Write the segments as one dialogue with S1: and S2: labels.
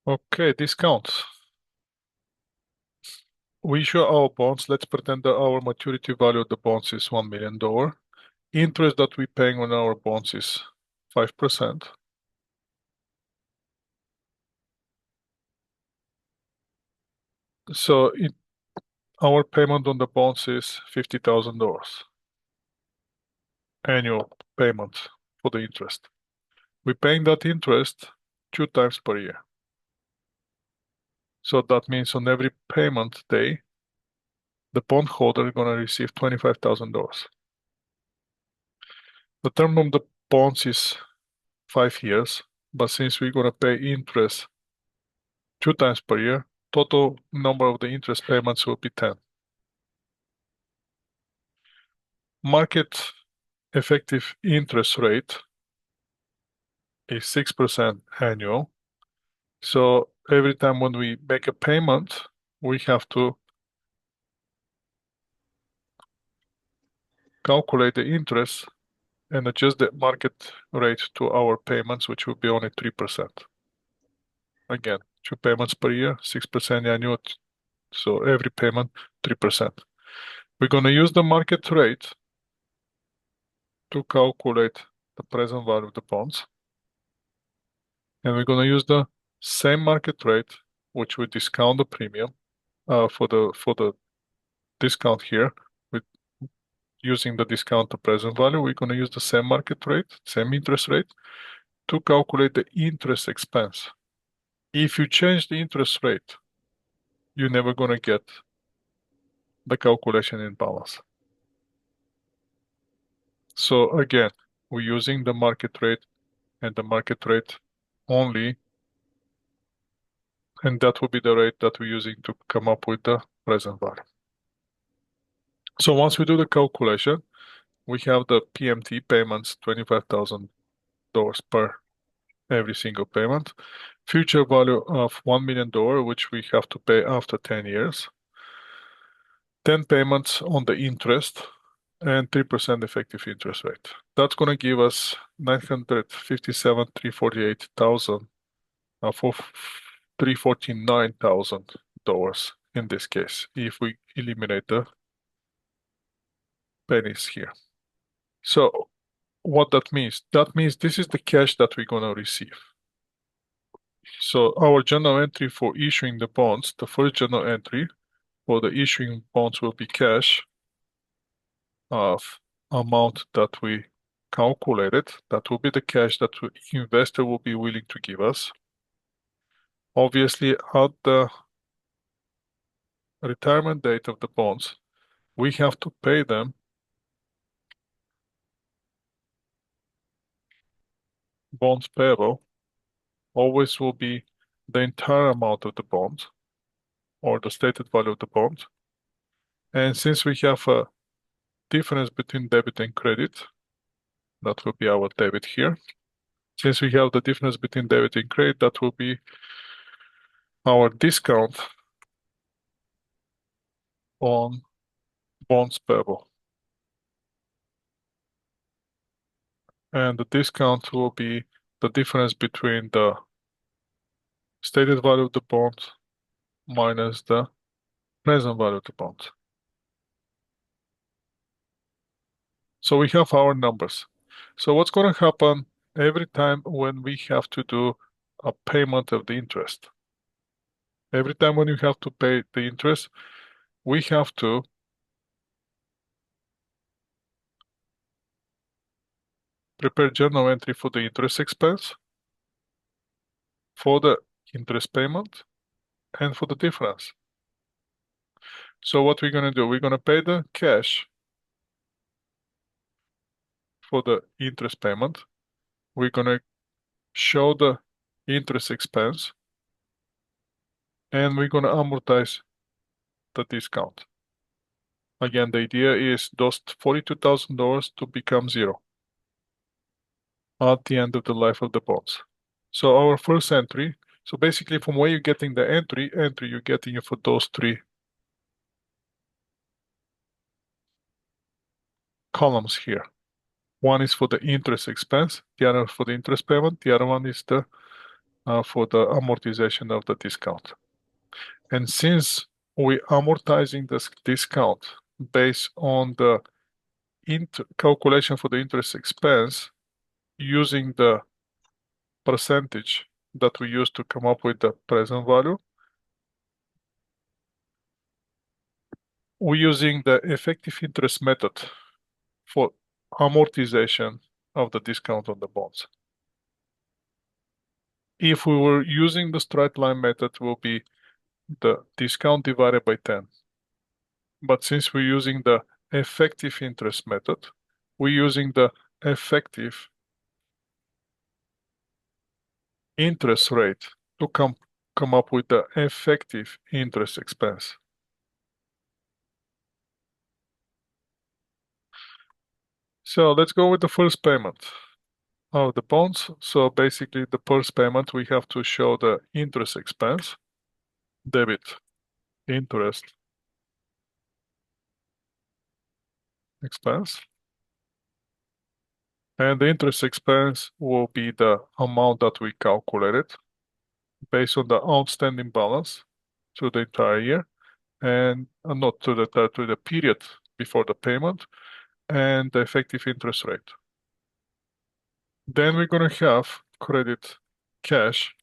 S1: Okay, discounts. We issue our bonds. Let's pretend that our maturity value of the bonds is $1 million. Interest that we're paying on our bonds is 5%. So our payment on the bonds is $50,000 annual payment for the interest. We're paying that interest 2 times per year. So that means on every payment day, the bondholder is going to receive $25,000. The term of the bonds is 5 years, but since we're going to pay interest 2 times per year, total number of the interest payments will be 10. Market effective interest rate is 6% annual. So every time when we make a payment, we have to calculate the interest and adjust the market rate to our payments, which will be only 3%. Again, 2 payments per year, 6% annual. So every payment, 3%. We're going to use the market rate to calculate the present value of the bonds. And we're going to use the same market rate, which we discount the premium for the discount here. With using the discount to present value, we're going to use the same market rate, same interest rate, to calculate the interest expense. If you change the interest rate, you're never going to get the calculation in balance. So again, we're using the market rate and the market rate only, and that will be the rate that we're using to come up with the present value. So once we do the calculation, we have the PMT payments, $25,000 per every single payment. Future value of $1 million, which we have to pay after 10 years. 10 payments on the interest and 3% effective interest rate. That's going to give us 957,348,000 for $349,000 in this case, if we eliminate the pennies here. So what that means? That means this is the cash that we're going to receive. So our journal entry for issuing the bonds, the first journal entry for the issuing bonds will be cash of amount that we calculated. That will be the cash that the investor will be willing to give us. Obviously, at the retirement date of the bonds, we have to pay them bonds payable always will be the entire amount of the bond or the stated value of the bond. And since we have a difference between debit and credit, that will be our debit here. Since we have the difference between debit and credit, that will be our discount on bonds payable. And the discount will be the difference between the stated value of the bond minus the present value of the bond. So we have our numbers. So what's going to happen every time when we have to do a payment of the interest? Every time when you have to pay the interest, we have to prepare journal entry for the interest expense, for the interest payment, and for the difference. So what we're going to do, we're going to pay the cash for the interest payment. We're going to show the interest expense, and we're going to amortize the discount. Again, the idea is those $42,000 to become zero at the end of the life of the bonds. So our first entry, so basically from where you're getting the entry you're getting it for those three columns here. One is for the interest expense, the other for the interest payment, the other one is the for the amortization of the discount. And since we amortizing this discount based on the calculation for the interest expense using the percentage that we use to come up with the present value, we're using the effective interest method for amortization of the discount on the bonds. If we were using the straight line method, will be the discount divided by 10. But since we're using the effective interest method, we're using the effective interest rate to come up with the effective interest expense. So let's go with the first payment of the bonds. So basically the first payment, we have to show the interest expense, debit interest expense. And the interest expense will be the amount that we calculated based on the outstanding balance through the entire year and not to the period before the payment and the effective interest rate. Then we're going to have credit cash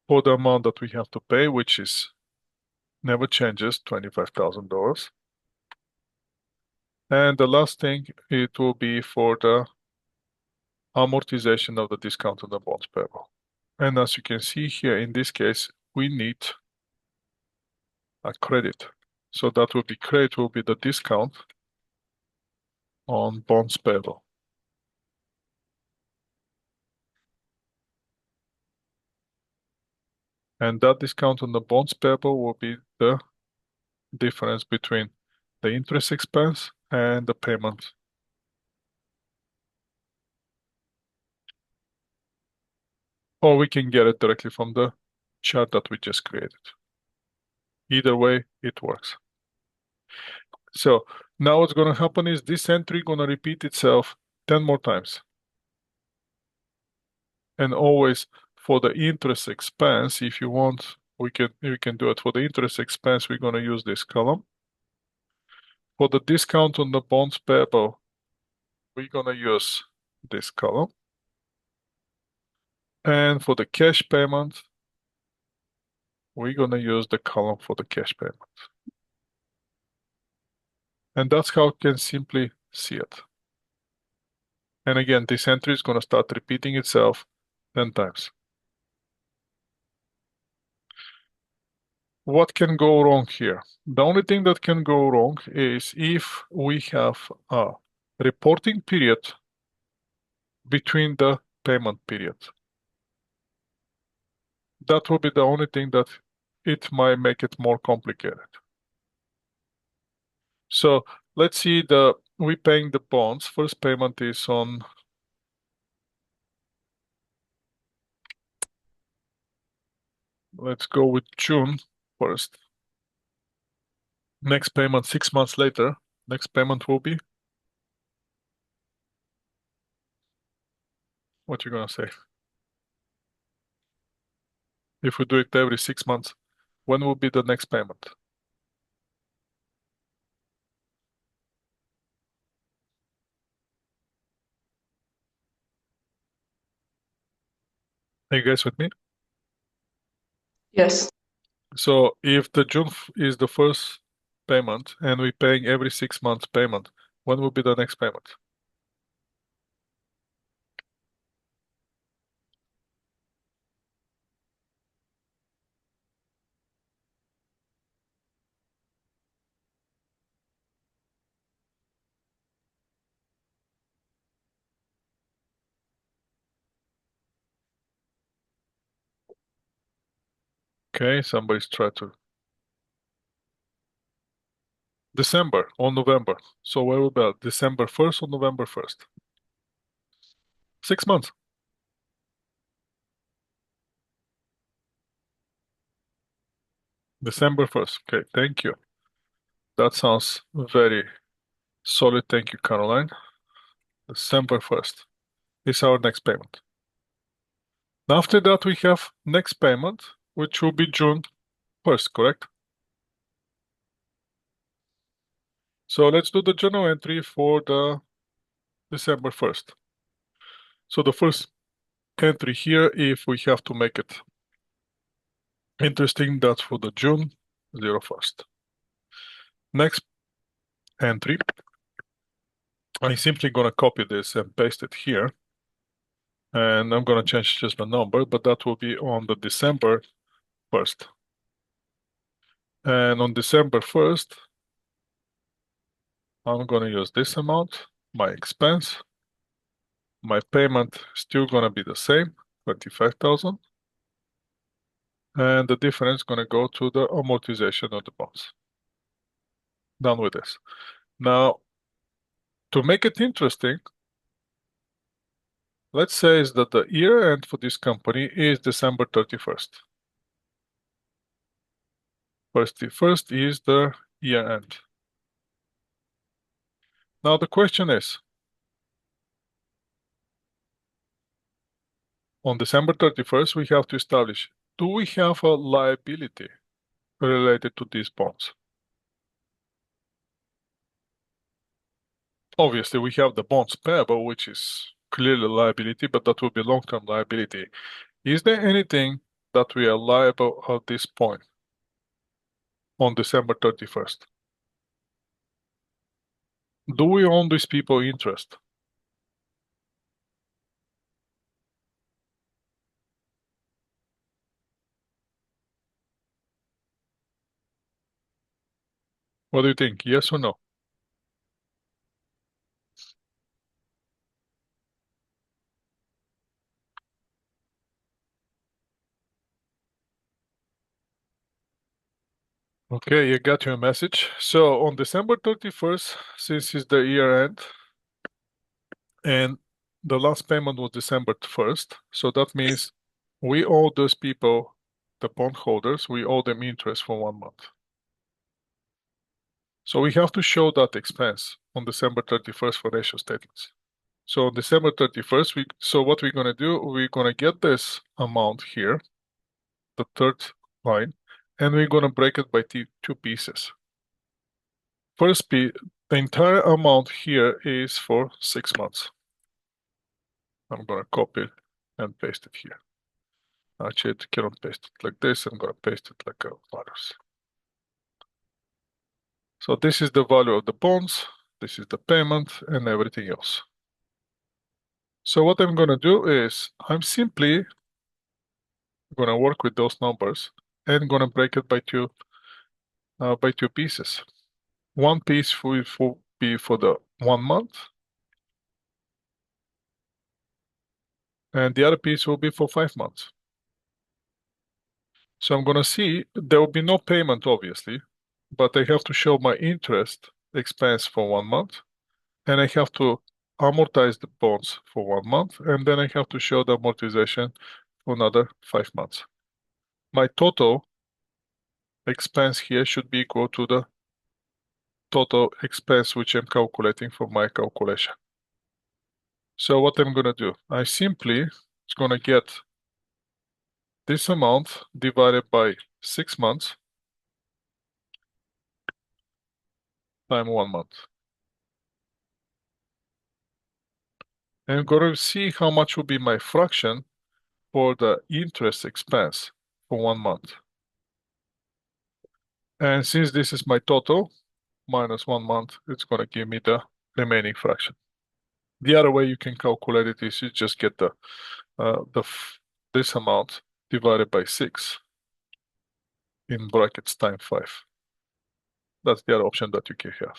S1: for the amount that we have to pay, which is never changes, $25,000. And the last thing, it will be for the amortization of the discount on the bonds payable. And as you can see here, in this case, we need a credit. So that will be credit will be the discount on bonds payable. And that discount on the bonds payable will be the difference between the interest expense and the payment. Or we can get it directly from the chart that we just created. Either way, it works. So now what's going to happen is this entry going to repeat itself 10 more times. And always for the interest expense, if you want, we can do it. For the interest expense, we're going to use this column. For the discount on the bonds payable, we're going to use this column. And for the cash payment, we're going to use the column for the cash payment. And that's how you can simply see it. And again, this entry is going to start repeating itself 10 times. What can go wrong here? The only thing that can go wrong is if we have a reporting period between the payment period. That will be the only thing that it might make it more complicated. So let's see we paying the bonds. First payment is on let's go with June 1st. Next payment 6 months later. Next payment will be what you gonna say? If we do it every 6 months, when will be the next payment? Are you guys with me?
S2: Yes.
S1: So if the June is the first payment and we're paying every 6 months payment, when will be the next payment? Okay, somebody's trying to. December or November. So where will be December 1st or November 1st? 6 months. December 1st. Okay, thank you. That sounds very solid. Thank you, Caroline. December 1st is our next payment. After that, we have next payment, which will be June 1st, correct? So let's do the journal entry for the December 1st. So the first entry here, if we have to make it interesting, that's for the June 01st. Next entry, I'm simply gonna copy this and paste it here. And I'm gonna change just the number, but that will be on the December 1st. And on December 1st, I'm gonna use this amount, my expense. My payment still gonna be the same, 25,000. And the difference gonna go to the amortization of the bonds. Done with this. Now, to make it interesting, let's say is that the year end for this company is December 31st. 31st is the year end. Now the question is, on December 31st, we have to establish, do we have a liability related to these bonds? Obviously, we have the bonds payable, which is clearly a liability, but that will be long-term liability. Is there anything that we are liable at this point on December 31st? Do we owe these people interest? What do you think? Yes or no? Okay, you got your message. So on December 31st, since it's the year end, and the last payment was December 1st, so that means we owe those people, the bondholders, we owe them interest for 1 month. So we have to show that expense on December 31st financial statements. So on December 31st, so what we're gonna do, we're gonna get this amount here, the third line, and we're gonna break it by two pieces. First piece, the entire amount here is for 6 months. I'm gonna copy it and paste it here. Actually, I cannot paste it like this. I'm gonna paste it like values. So this is the value of the bonds, this is the payment, and everything else. So what I'm gonna do is I'm simply gonna work with those numbers and gonna break it by two pieces. One piece will be for the 1 month, and the other piece will be for 5 months. So I'm gonna see there will be no payment, obviously, but I have to show my interest expense for 1 month, and I have to amortize the bonds for 1 month, and then I have to show the amortization for another 5 months. My total expense here should be equal to the total expense which I'm calculating for my calculation. So what I'm gonna do, I simply is gonna get this amount divided by 6 months times 1 month. And I'm gonna see how much will be my fraction for the interest expense for 1 month. And since this is my total minus 1 month, it's gonna give me the remaining fraction. The other way you can calculate it is you just get this amount divided by 6 in brackets times 5. That's the other option that you can have.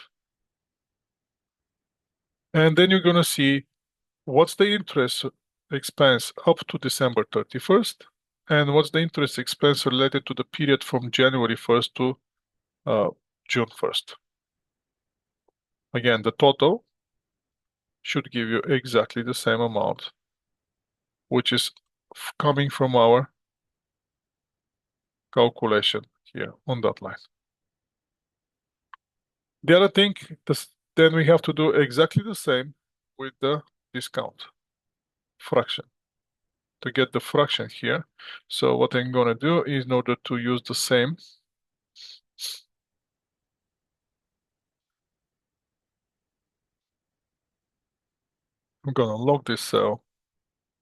S1: And then you're gonna see what's the interest expense up to December 31st, and what's the interest expense related to the period from January 1st to June 1st. Again, the total should give you exactly the same amount, which is coming from our calculation here on that line. The other thing, then we have to do exactly the same with the discount fraction. to get the fraction here. So what I'm gonna do is, in order to use the same, I'm gonna lock this cell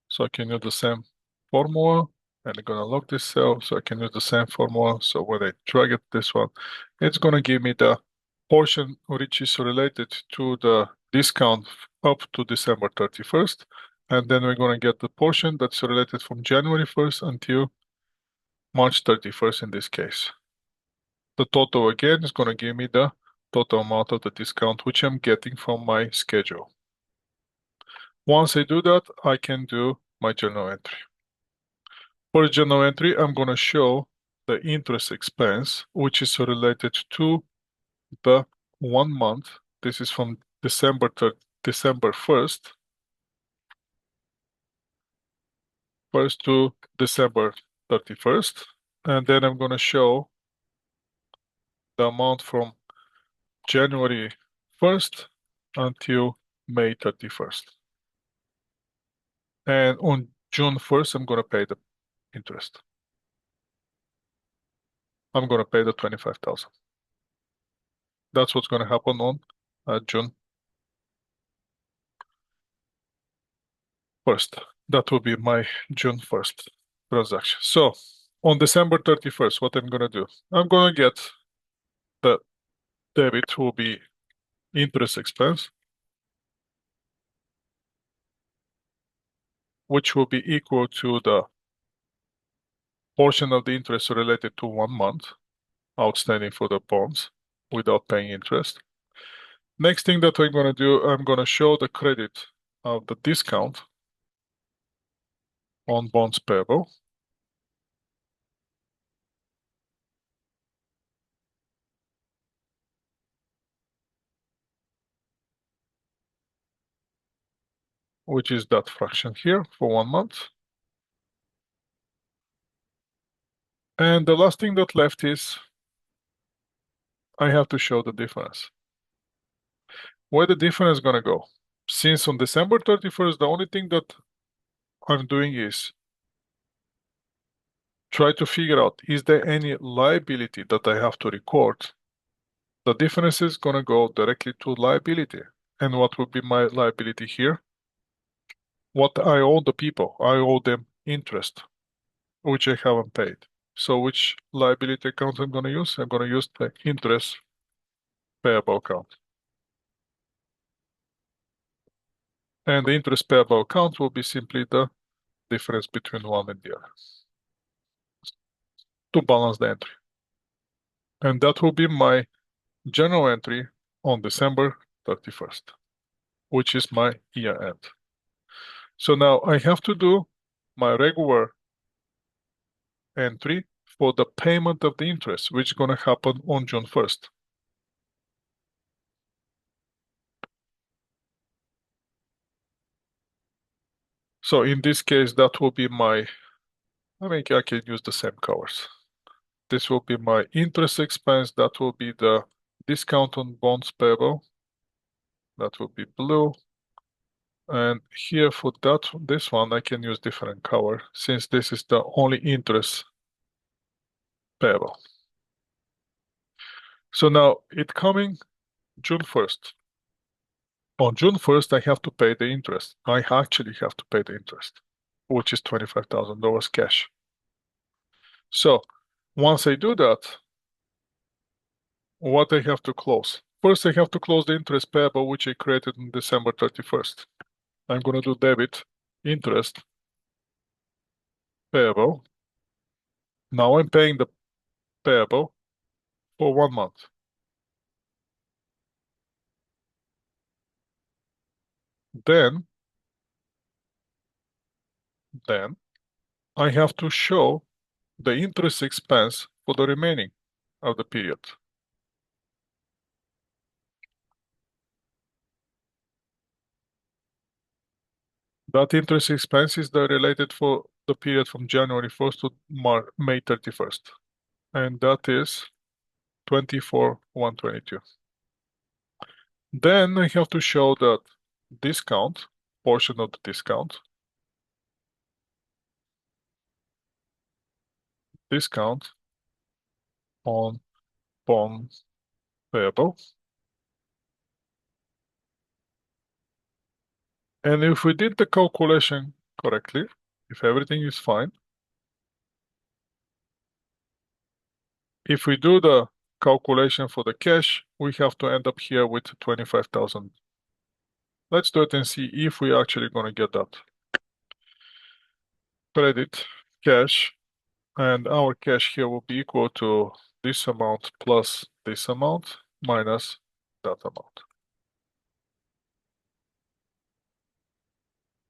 S1: so I can use the same formula, and I'm gonna lock this cell so I can use the same formula. So when I drag it this one, it's gonna give me the portion which is related to the discount up to December 31st. And then we're gonna get the portion that's related from January 1st until March 31st in this case. The total again is gonna give me the total amount of the discount which I'm getting from my schedule. Once I do that, I can do my journal entry. For the journal entry, I'm going to show the interest expense, which is related to the 1 month. This is from December 1st, to December 31st. And then I'm going to show the amount from January 1st until May 31st. And on June 1st, I'm going to pay the interest. I'm going to pay the 25,000. That's what's going to happen on June 1st. That will be my June 1st transaction. So on December 31st, what I'm going to do, I'm going to get the debit will be interest expense, which will be equal to the portion of the interest related to 1 month outstanding for the bonds without paying interest. Next thing that I'm going to do, I'm going to show the credit of the discount on bonds payable, which is that fraction here for 1 month. And the last thing that left is I have to show the difference. Where the difference is going to go? Since on December 31st, the only thing that I'm doing is try to figure out, is there any liability that I have to record? The difference is going to go directly to liability. And what would be my liability here? What I owe the people. I owe them interest, which I haven't paid. So which liability account I'm going to use? I'm going to use the interest payable account. And the interest payable account will be simply the difference between one and the other to balance the entry. And that will be my journal entry on December 31st, which is my year end. So now I have to do my regular entry for the payment of the interest, which is going to happen on June 1st. So in this case, that will be my, I can use the same colors. This will be my interest expense. That will be the discount on bonds payable. That will be blue. And here for this one, I can use different color since this is the only interest payable. So now it coming June 1st. On June 1st, I have to pay the interest. I actually have to pay the interest, which is $25,000 cash. So once I do that, what I have to close? First, I have to close the interest payable, which I created on December 31st. I'm going to do debit interest payable. Now I'm paying the payable for 1 month. Then I have to show the interest expense for the remaining of the period. That interest expense is the related for the period from January 1st to May 31st. And that is 24,122. Then I have to show that discount, portion of the discount, discount on bond payable. And if we did the calculation correctly, if everything is fine, if we do the calculation for the cash, we have to end up here with 25,000. Let's do it and see if we actually gonna get that. Credit, cash, and our cash here will be equal to this amount plus this amount minus that amount.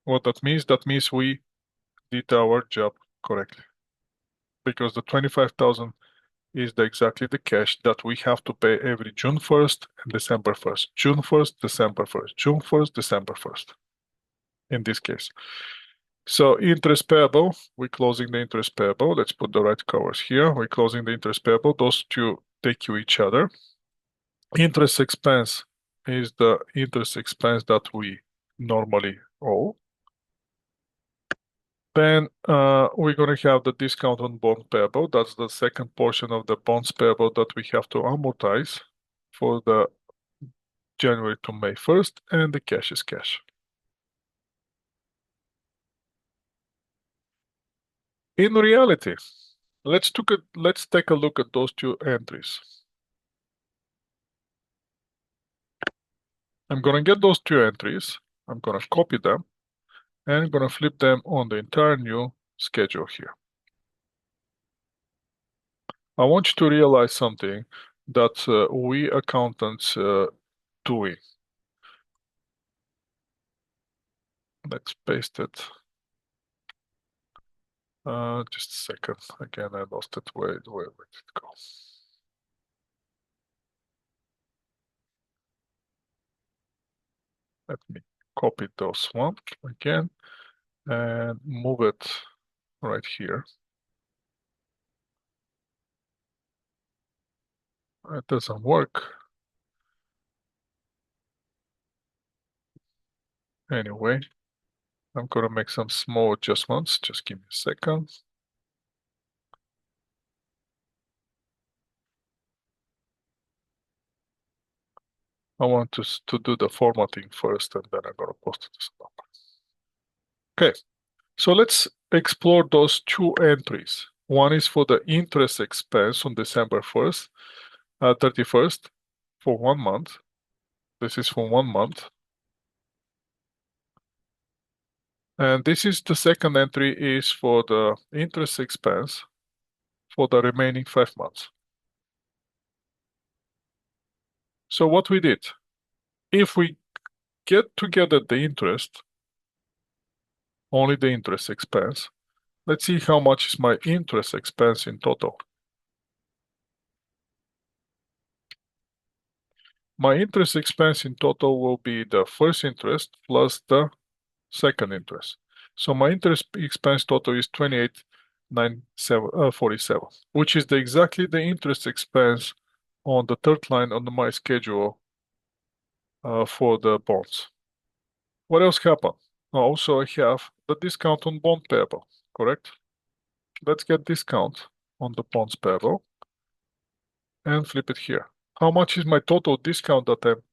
S1: What that means? That means we did our job correctly. Because the 25,000 is exactly the cash that we have to pay every June 1st and December 1st. June 1st, December 1st. June 1st, December 1st. In this case. So interest payable, we're closing the interest payable. Let's put the right covers here. We're closing the interest payable. Those two take you each other. Interest expense is the interest expense that we normally owe. Then we're going to have the discount on bond payable. That's the second portion of the bonds payable that we have to amortize for the January to May 1st, and the cash is cash. In reality, let's take a look at those two entries. I'm going to get those two entries. I'm going to copy them, and I'm going to flip them on the entire new schedule here. I want you to realize something that we accountants doing. Let's paste it. Just a second. Again, I lost it. Where did it go? Let me copy those one again and move it right here. It doesn't work. Anyway, I'm gonna make some small adjustments. Just give me a second. I want to do the formatting first, and then I'm gonna post this up. Okay, so let's explore those two entries. One is for the interest expense on December 1st, 31st for 1 month. This is for 1 month. And this is the second entry is for the interest expense for the remaining 5 months. So what we did, if we get together the interest, only the interest expense, let's see how much is my interest expense in total. My interest expense in total will be the first interest plus the second interest. So my interest expense total is 28,947, which is exactly the interest expense on the third line on my schedule for the bonds. What else happened? Also, I have the discount on bond payable, correct? Let's get discount on the bonds payable and flip it here. How much is my total discount that I'm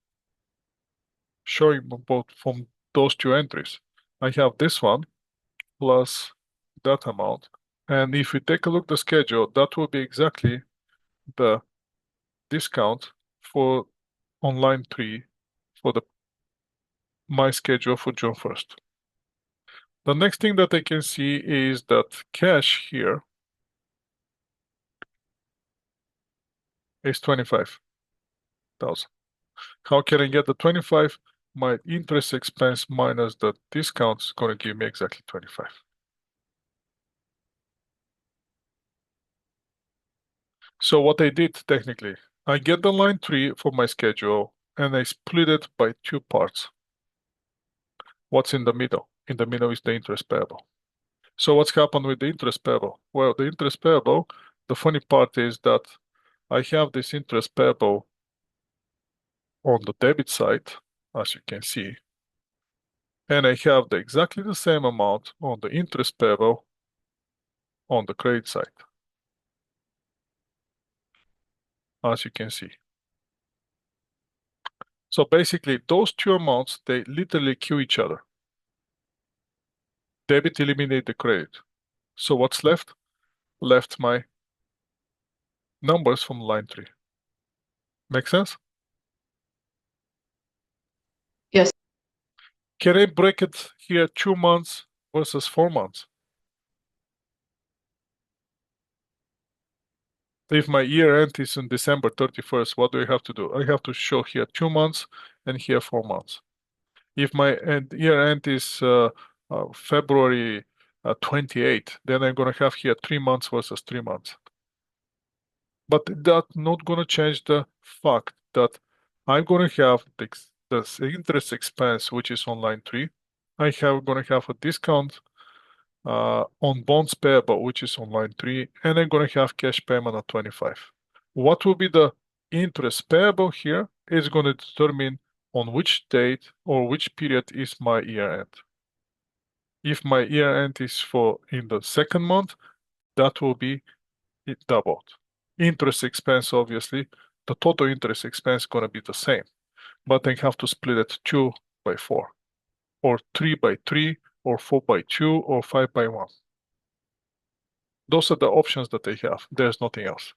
S1: showing both from those two entries? I have this one plus that amount. And if we take a look at the schedule, that will be exactly the discount for on line 3 for my schedule for June 1st. The next thing that I can see is that cash here is 25,000. How can I get the 25? My interest expense minus the discount is going to give me exactly 25. So what I did technically, I get the line 3 for my schedule and I split it by 2 parts. What's in the middle? In the middle is the interest payable. So what's happened with the interest payable? Well, the interest payable, the funny part is that I have this interest payable on the debit side, as you can see, and I have exactly the same amount on the interest payable on the credit side. as you can see. So basically, those two amounts, they literally kill each other. Debit eliminate the credit. So what's left? Left my numbers from line 3. Make sense?
S2: Yes.
S1: Can I break it here 2 months versus 4 months? If my year end is on December 31st, what do I have to do? I have to show here 2 months and here 4 months. If my year end is February 28, then I'm going to have here 3 months versus 3 months. But that's not going to change the fact that I'm going to have the interest expense, which is on line 3. I have going to have a discount on bonds payable, which is on line 3, and I'm going to have cash payment at 25. What will be the interest payable here is going to determine on which date or which period is my year end. If my year end is in the second month, that will be it doubled. Interest expense, obviously, the total interest expense is going to be the same, but I have to split it 2 by 4, or 3 by 3, or 4 by 2, or 5 by 1. Those are the options that I have. There's nothing else.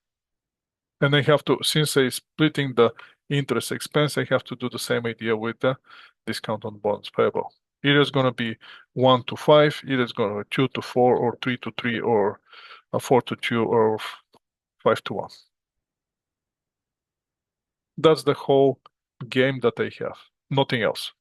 S1: And I have to, since I'm splitting the interest expense, I have to do the same idea with the discount on bonds payable. Either it's going to be 1 to 5, either it's going to be 2 to 4, or 3 to 3, or 4 to 2, or 5 to 1. That's the whole game that I have, nothing else.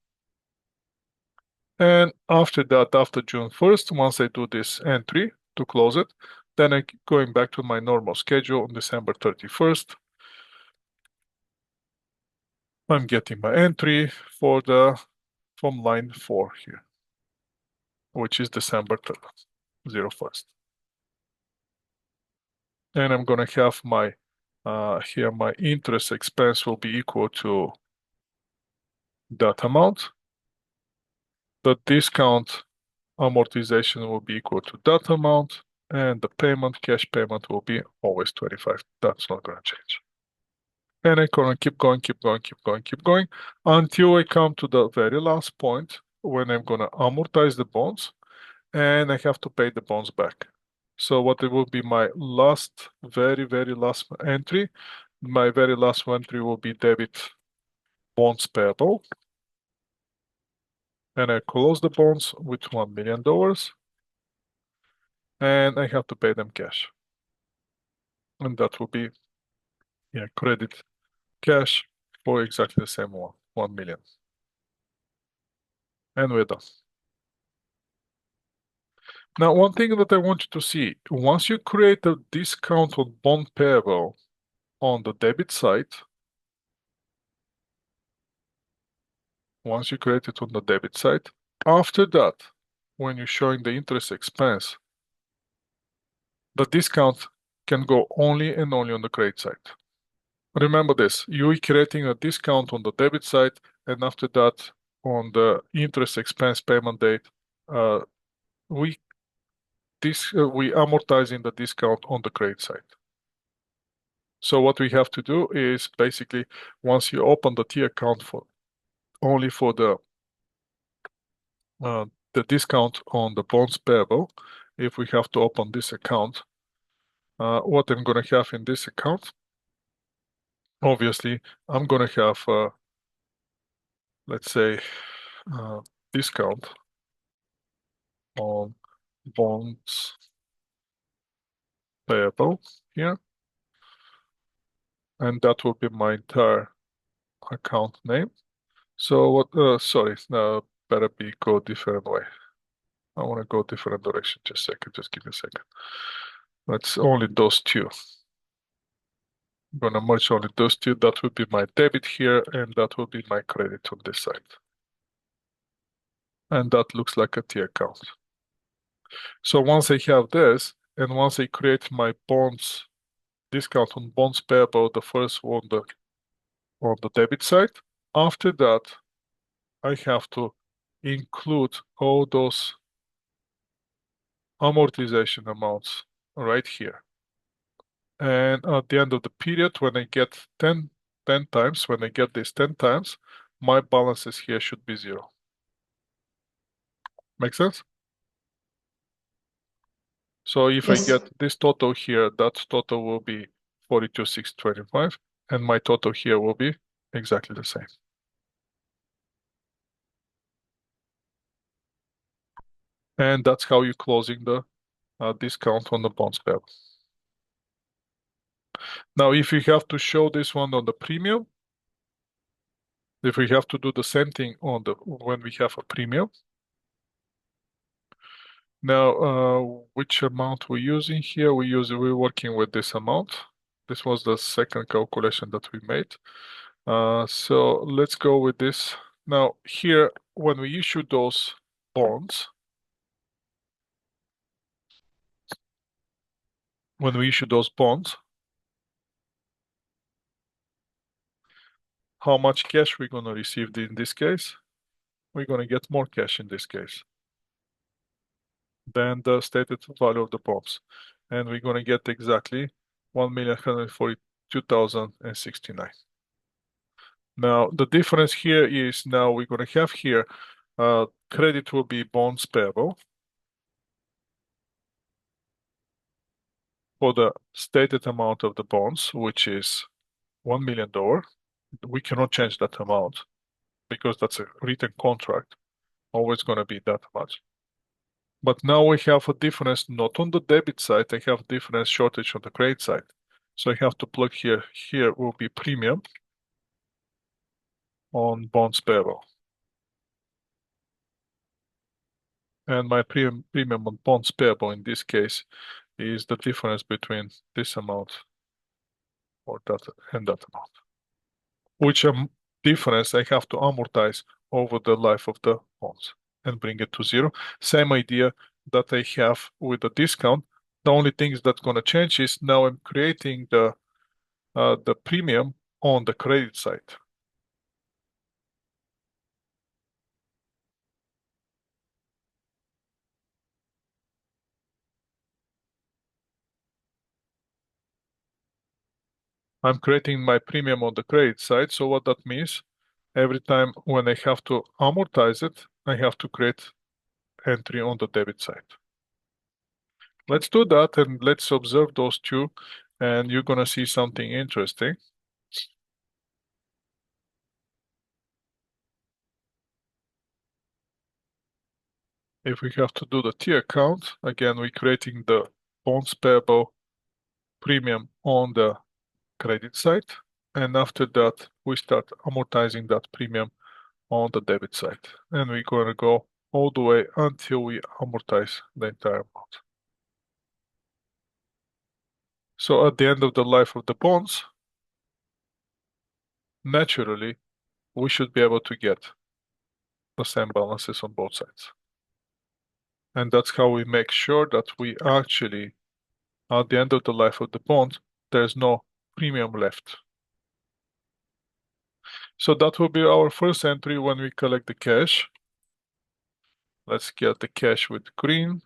S1: And after that, after June 1st, once I do this entry to close it, then I'm going back to my normal schedule on December 31st. I'm getting my entry from line 4 here, which is December 01st. And I'm gonna have my here my interest expense will be equal to that amount. The discount amortization will be equal to that amount, and the payment, cash payment, will be always 25. That's not gonna change. And I'm gonna keep going, keep going, keep going, keep going until I come to the very last point when I'm gonna amortize the bonds and I have to pay the bonds back. So what it will be my last, very, very last entry. My very last entry will be debit bonds payable. And I close the bonds with $1 million. And I have to pay them cash. And that will be credit cash for exactly the same one, 1 million. And we're done. Now, one thing that I want you to see, once you create a discount on bond payable on the debit side, once you create it on the debit side, after that, when you're showing the interest expense, the discount can go only and only on the credit side. Remember this, you're creating a discount on the debit side, and after that, on the interest expense payment date, we amortizing the discount on the credit side. So what we have to do is basically, once you open the T account only for the discount on the bonds payable, if we have to open this account, what I'm going to have in this account, obviously, I'm going to have, let's say, discount on bonds payable here, and that will be my entire account name. So what? Sorry, better go different way. I want to go different direction. Just a second. Just give me a second. That's only those two. I'm gonna merge only those two. That will be my debit here, and that will be my credit on this side. And that looks like a T account. So once I have this, and once I create my bonds discount on bonds payable, the first one on the debit side, after that, I have to include all those amortization amounts right here. And at the end of the period, when I get 10 times, when I get this 10 times, my balances here should be 0. Make sense? So if I
S2: Yes.
S1: get this total here, that total will be 42,625, and my total here will be exactly the same. And that's how you're closing the discount on the bonds payable. Now, if you have to show this one on the premium, if we have to do the same thing on the when we have a premium. Now, which amount we're using here? We're working with this amount. This was the second calculation that we made. So let's go with this. Now here, when we issue those bonds, how much cash we're gonna receive in this case? We're gonna get more cash in this case than the stated value of the bonds. And we're gonna get exactly 1,142,069. Now, the difference here is now we're gonna have here, credit will be bonds payable for the stated amount of the bonds, which is $1 million. We cannot change that amount because that's a written contract, always gonna be that much. But now we have a difference not on the debit side, I have difference shortage on the credit side. So I have to plug here, here will be premium on bonds payable. And my premium on bonds payable in this case is the difference between this amount or that and that amount. Which difference I have to amortize over the life of the bonds and bring it to 0. Same idea that I have with the discount. The only thing that's going to change is now I'm creating the premium on the credit side. I'm creating my premium on the credit side. So what that means, every time when I have to amortize it, I have to create entry on the debit side. Let's do that and let's observe those two, and you're gonna see something interesting. If we have to do the T account, again, we're creating the bonds payable premium on the credit side. And after that, we start amortizing that premium on the debit side. And we're going to go all the way until we amortize the entire amount. So at the end of the life of the bonds, naturally, we should be able to get the same balances on both sides. And that's how we make sure that we actually, at the end of the life of the bond, there's no premium left. So that will be our first entry when we collect the cash. Let's get the cash with green.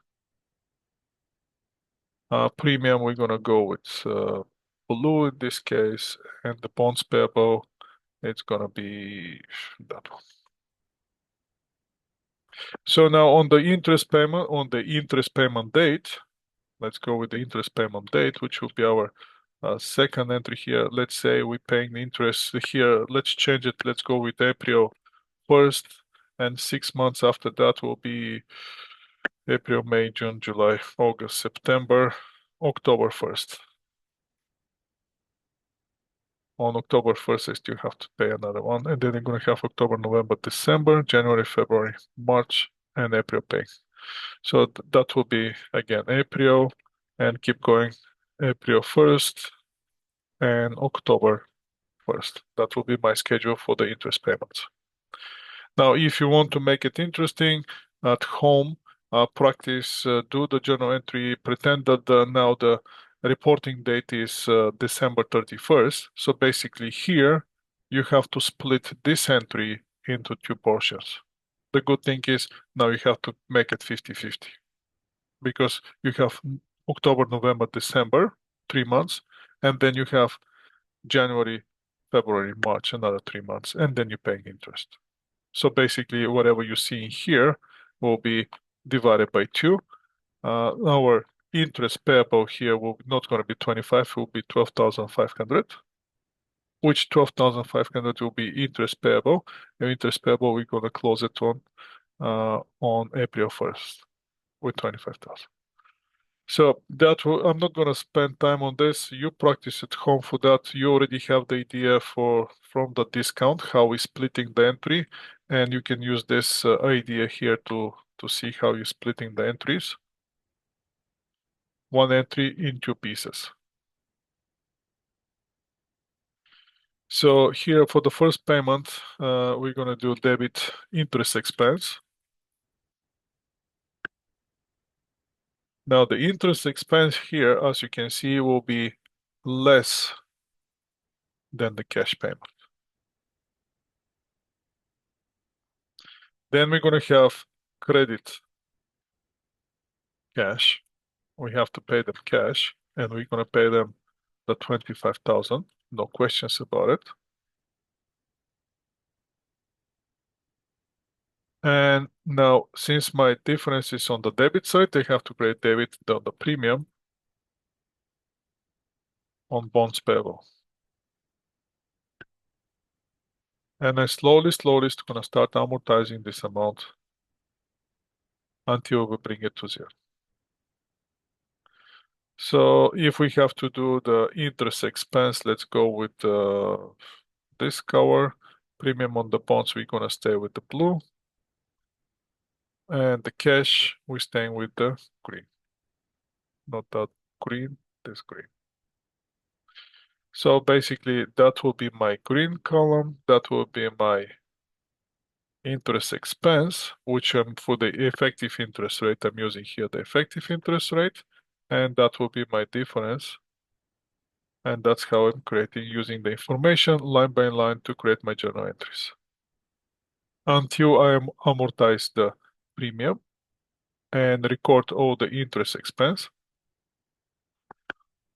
S1: Premium, we're gonna go with blue in this case, and the bonds payable, it's gonna be that one. So now on the interest payment date, let's go with the interest payment date, which will be our second entry here. Let's say we're paying the interest here. Let's change it. Let's go with April 1st, and 6 months after that will be April, May, June, July, August, September, October 1st. On October 1st, I still have to pay another one. And then you're going to have October, November, December, January, February, March, and April pay. So that will be, again, April, and keep going. April 1st and October 1st. That will be my schedule for the interest payments. Now, if you want to make it interesting at home, practice, do the journal entry, pretend that now the reporting date is December 31st. So basically here, you have to split this entry into two portions. The good thing is now you have to make it 50-50 because you have October, November, December, 3 months, And then you have January, February, March, another 3 months, and then you're paying interest. So basically, whatever you see here will be divided by 2. Our interest payable here will not going to be 25, it will be 12,500, which 12,500 will be interest payable. And interest payable, we're going to close it on April 1st with 25,000. So that will, I'm not going to spend time on this. You practice at home for that. You already have the idea from the discount how we're splitting the entry, and you can use this idea here to see how you're splitting the entries. One entry in 2 pieces. So here for the first payment, we're going to do debit interest expense. Now the interest expense here, as you can see, will be less than the cash payment. Then we're going to have credit cash. We have to pay them cash, and we're going to pay them the 25,000. No questions about it. And now, since my difference is on the debit side, they have to create debit on the premium on bonds payable. And I slowly going to start amortizing this amount until we bring it to 0. So if we have to do the interest expense, let's go with this color. Premium on the bonds, we're going to stay with the blue. And the cash, we're staying with the green. Not that green, this green. So basically, that will be my green column. That will be my interest expense, which for the effective interest rate, I'm using here the effective interest rate. And that will be my difference. And that's how I'm creating, using the information line by line to create my journal entries. Until I amortize the premium and record all the interest expense.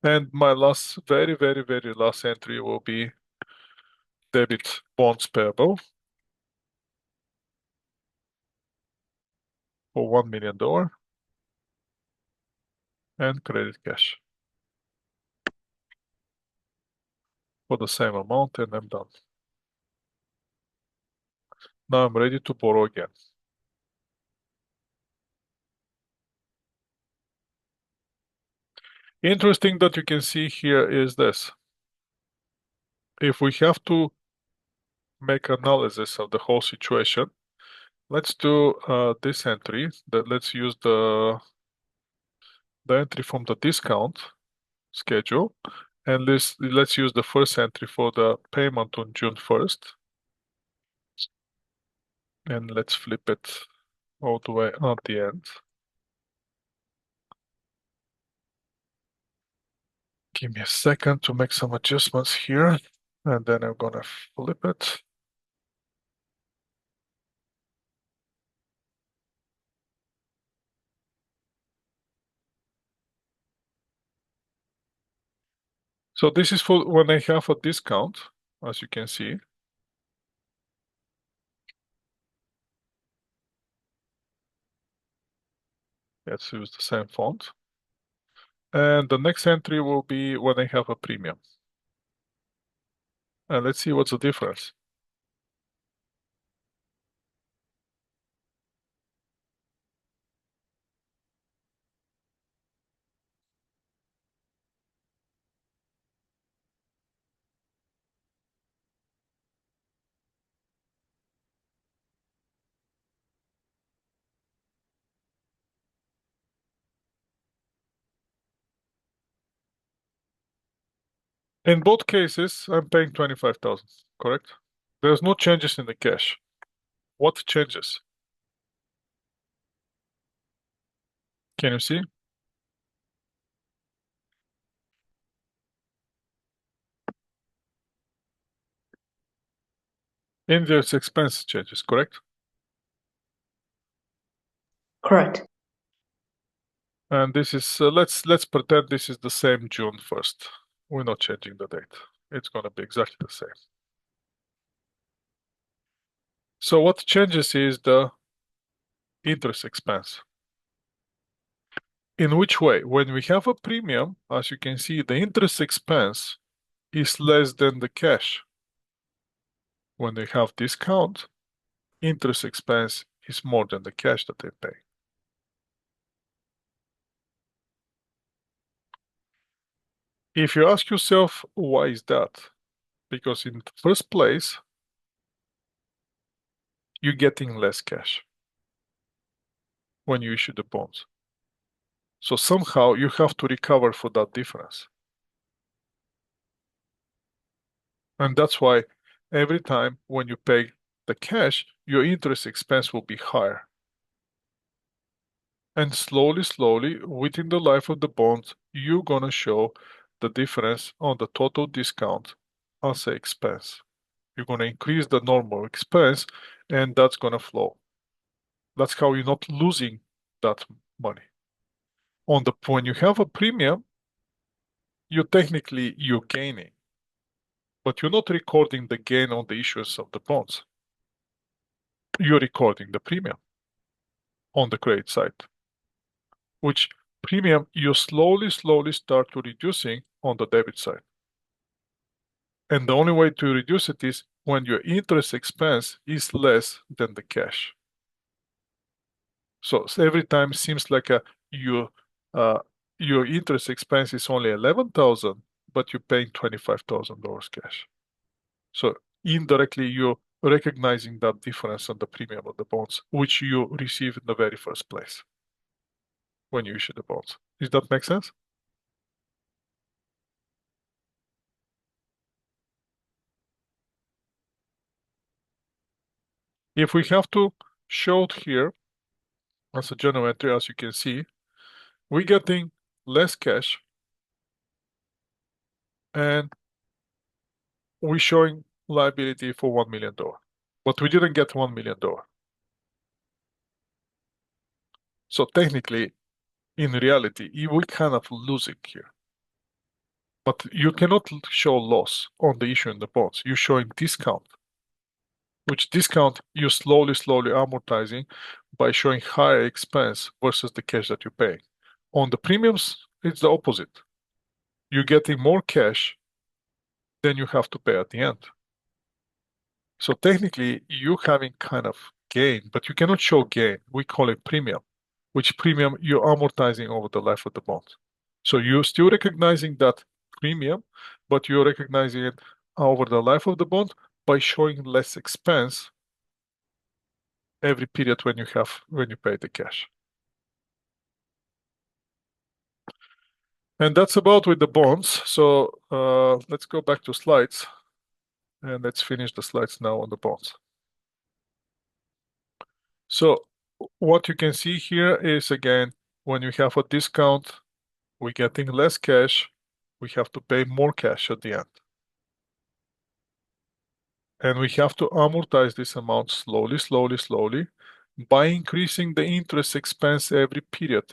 S1: And my last, very last entry will be debit bonds payable for $1 million and credit cash for the same amount, and I'm done. Now I'm ready to borrow again. Interesting that you can see here is this. If we have to make analysis of the whole situation, let's do this entry. Let's use the entry from the discount schedule, and let's use the first entry for the payment on June 1st, and let's flip it all the way at the end. Give me a second to make some adjustments here, and then I'm gonna flip it. So this is for when I have a discount, as you can see. Let's use the same font. And the next entry will be when I have a premium. And let's see what's the difference. In both cases, I'm paying 25,000, correct? There's no changes in the cash. What changes? Can you see? Invoice expense changes, correct?
S2: Correct.
S1: And this is let's pretend this is the same June 1st. We're not changing the date. It's going to be exactly the same. So what changes is the interest expense. In which way? When we have a premium, as you can see, the interest expense is less than the cash. When they have discount, interest expense is more than the cash that they pay. If you ask yourself, why is that? Because in the first place, you're getting less cash when you issue the bonds. So somehow you have to recover for that difference. And that's why every time when you pay the cash, your interest expense will be higher. And slowly, slowly, within the life of the bond, you're gonna show the difference on the total discount as an expense. You're gonna increase the normal expense, and that's gonna flow. That's how you're not losing that money. When you have a premium, you're gaining, but you're not recording the gain on the issuance of the bonds. You're recording the premium on the credit side, which premium you slowly, slowly start to reducing on the debit side. And the only way to reduce it is when your interest expense is less than the cash. So every time seems like uh, your interest expense is only 11,000, but you're paying $25,000 cash. So indirectly, you're recognizing that difference on the premium of the bonds, which you receive in the very first place when you issue the bonds. Does that make sense? If we have to show it here as a journal entry, as you can see, we're getting less cash and we're showing liability for $1 million, but we didn't get $1 million. So technically, in reality, we kind of losing here. But you cannot show loss on the issue in the bonds. You're showing discount, which discount you're slowly, slowly amortizing by showing higher expense versus the cash that you're paying. On the premiums, it's the opposite. You're getting more cash than you have to pay at the end. So technically, you're having kind of gain, but you cannot show gain. We call it premium, which premium you're amortizing over the life of the bond. So you're still recognizing that premium, but you're recognizing it over the life of the bond by showing less expense every period when you pay the cash. And that's about with the bonds. So let's go back to slides and let's finish the slides now on the bonds. So what you can see here is again, when you have a discount, we're getting less cash. We have to pay more cash at the end. And we have to amortize this amount slowly, slowly, slowly by increasing the interest expense every period.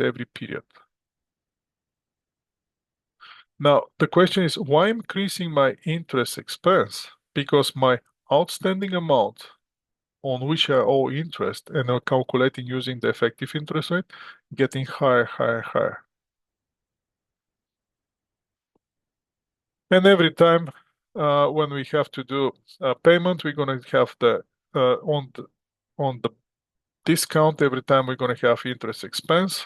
S1: Now, the question is, why increasing my interest expense? Because my outstanding amount on which I owe interest and I'm calculating using the effective interest rate, getting higher, higher, higher. And every time when we have to do a payment, we're going to have on the discount, every time we're going to have interest expense,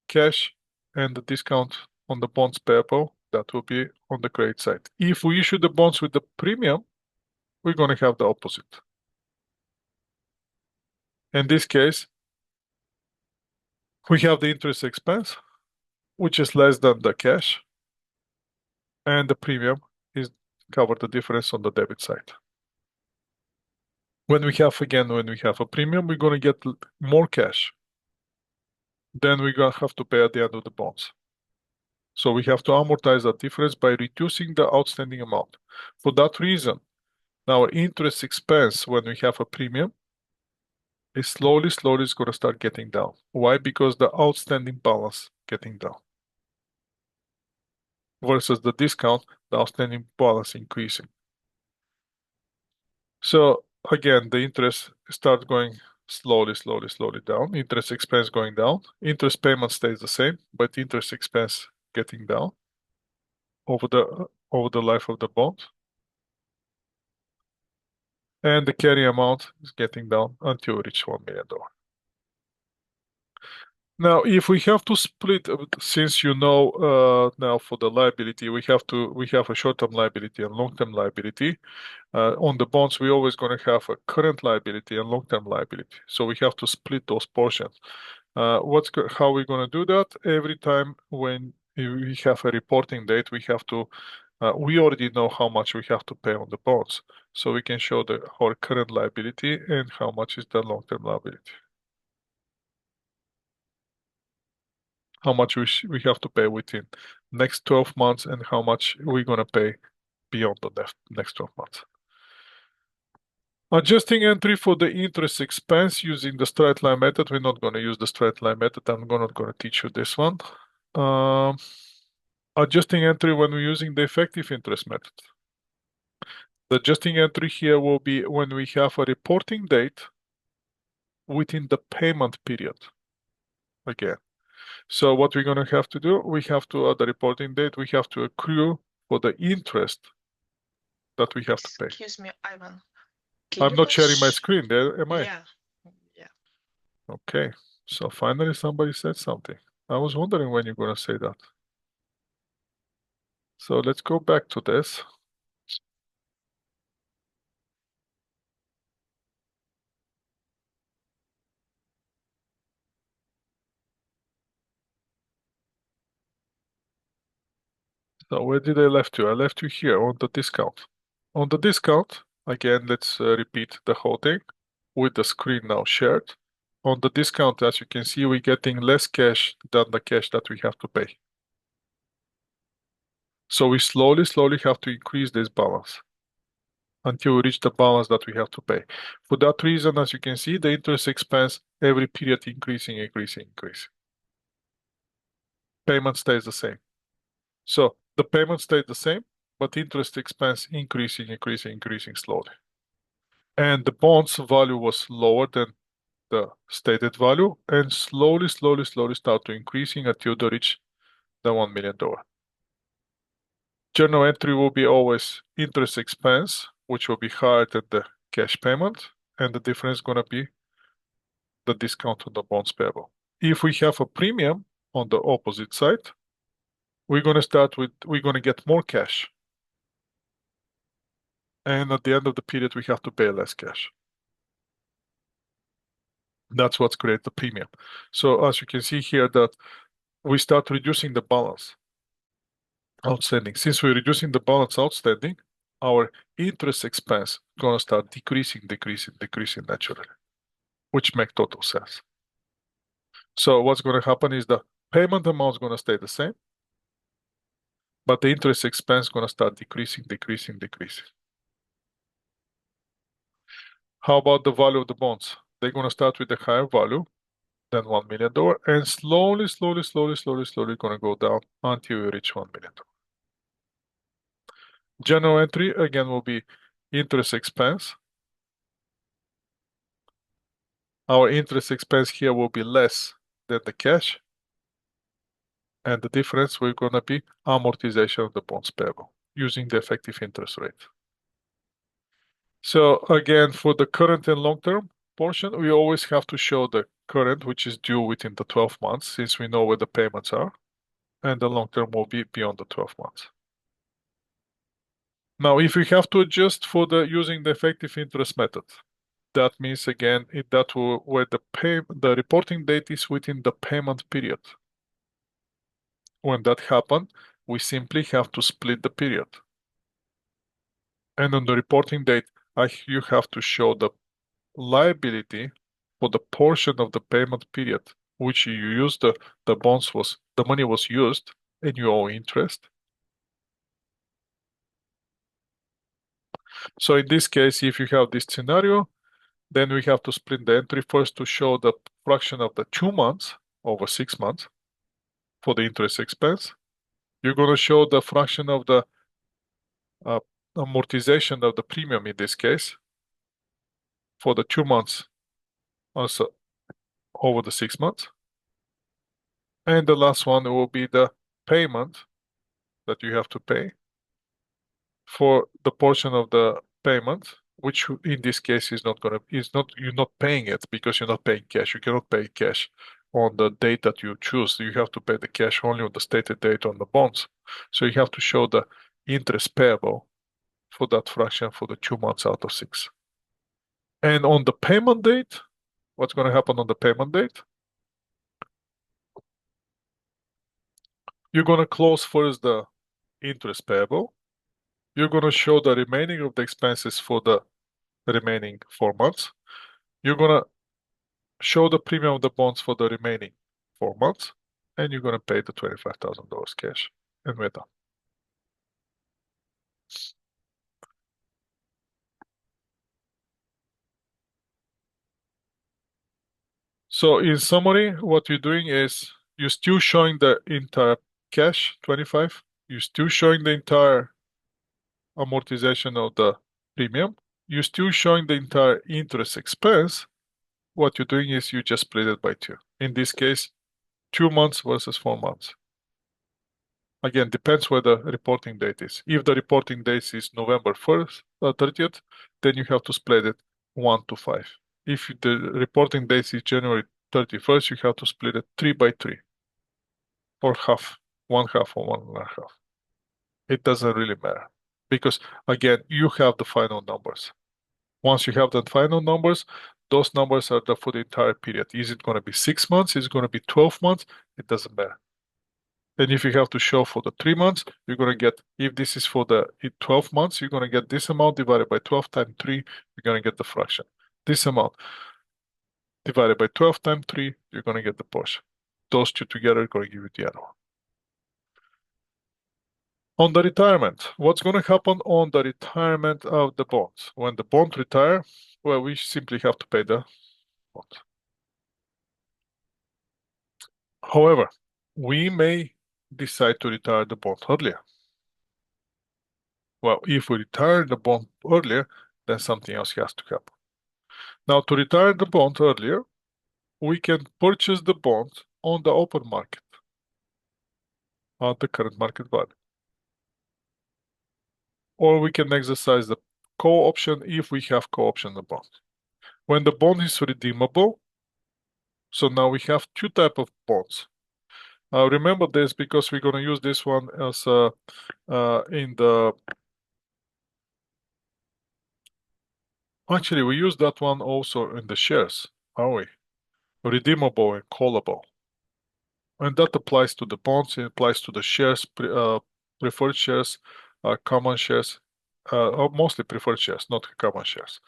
S1: cash, and the discount on the bonds payable, that will be on the credit side. If we issue the bonds with the premium, we're going to have the opposite. In this case, we have the interest expense, which is less than the cash, and the premium is cover the difference on the debit side. When we have a premium, we're going to get more cash. Then we're going to have to pay at the end of the bonds. So we have to amortize that difference by reducing the outstanding amount. For that reason, our interest expense when we have a premium is slowly, slowly is going to start getting down. Why? Because the outstanding balance getting down. versus the discount, the outstanding balance increasing. So again, the interest starts going slowly down. Interest expense going down. Interest payment stays the same, but interest expense getting down over the life of the bond. And the carry amount is getting down until we reach $1 million. Now, if we have to split, since you know now for the liability, we have a short-term liability and long-term liability. On the bonds, we're always going to have a current liability and long-term liability. So we have to split those portions. How we're going to do that? Every time when we have a reporting date, we already know how much we have to pay on the bonds. So we can show our current liability and how much is the long-term liability. How much we have to pay within next 12 months and how much we're going to pay beyond the next 12 months. Adjusting entry for the interest expense using the straight line method. We're not going to use the straight line method. I'm not going to teach you this one. Adjusting entry when we're using the effective interest method. The adjusting entry here will be when we have a reporting date within the payment period. Again. So what we're going to have to do, we have to, at the reporting date, we have to accrue for the interest that we have to pay.
S2: Excuse me, Ivan.
S1: I'm not sharing my screen there, am I?
S2: Yeah.
S1: Okay, so finally somebody said something. I was wondering when you're going to say that. So let's go back to this. So where did I left you? I left you here on the discount. On the discount, again, let's repeat the whole thing with the screen now shared. On the discount, as you can see, we're getting less cash than the cash that we have to pay. So we slowly have to increase this balance until we reach the balance that we have to pay. For that reason, as you can see, the interest expense every period increasing. Payment stays the same. So the payment stayed the same, but interest expense increasing slowly. And the bonds value was lower than the stated value and slowly start to increasing until they reach the $1 million. Journal entry will be always interest expense, which will be higher than the cash payment, and the difference is going to be the discount on the bonds payable. If we have a premium on the opposite side, we're going to get more cash. And at the end of the period, we have to pay less cash. That's what's create the premium. So as you can see here that we start reducing the balance outstanding. Since we're reducing the balance outstanding, our interest expense gonna start decreasing naturally, which make total sense. So what's gonna happen is the payment amount is gonna stay the same, but the interest expense gonna start decreasing. How about the value of the bonds? They're gonna start with a higher value than $1 million and slowly gonna go down until we reach $1 million. General entry again will be interest expense. Our interest expense here will be less than the cash. And the difference will gonna be amortization of the bonds payable using the effective interest rate. So again, for the current and long-term portion, we always have to show the current, which is due within the 12 months, since we know where the payments are, and the long-term will be beyond the 12 months. Now, if we have to adjust for using the effective interest method, that means again where the reporting date is within the payment period. When that happens, we simply have to split the period. And on the reporting date, you have to show the liability for the portion of the payment period which you used the money was used and you owe interest. So in this case, if you have this scenario, then we have to split the entry first to show the fraction of the 2 months over 6 months for the interest expense. You're going to show the fraction of the uh, amortization of the premium in this case for the 2 months, also over the 6 months. And the last one will be the payment that you have to pay for the portion of the payment, which in this case you're not paying it because you're not paying cash. You cannot pay cash on the date that you choose. You have to pay the cash only on the stated date on the bonds. So you have to show the interest payable for that fraction for the 2 months out of 6. And on the payment date, what's going to happen on the payment date? You're going to close first the interest payable. You're going to show the remaining of the expenses for the remaining 4 months. You're going to show the premium of the bonds for the remaining 4 months, and you're going to pay the $25,000 cash, and we're done. So in summary, what you're doing is you're still showing the entire cash, 25. You're still showing the entire amortization of the premium. You're still showing the entire interest expense. What you're doing is you just split it by 2. In this case, 2 months versus 4 months. Again, depends where the reporting date is. If the reporting date is November 1st, 30th, then you have to split it 1 to 5. If the reporting date is January 31st, you have to split it 3 by 3, or half, one half or one and a half. It doesn't really matter because, again, you have the final numbers. Once you have the final numbers, those numbers are for the entire period. Is it going to be 6 months? Is it going to be 12 months? It doesn't matter. And if you have to show for the 3 months, you're going to get, if this is for the 12 months, you're going to get this amount divided by 12 times 3, you're going to get the fraction. This amount divided by 12 times 3, you're going to get the portion. Those two together are going to give you the other one. On the retirement, what's going to happen on the retirement of the bonds? When the bond retire, well, we simply have to pay the bond. However, we may decide to retire the bond earlier. Well, if we retire the bond earlier, then something else has to happen. Now, to retire the bond earlier, we can purchase the bond on the open market at the current market value. Or we can exercise the call option if we have call option on the bond. When the bond is redeemable, so now we have two types of bonds. Remember this because we're going to use this one as in the. Actually, we use that one also in the shares, are we? Redeemable and callable. And that applies to the bonds, it applies to the shares, preferred shares, common shares, or mostly preferred shares, not common shares.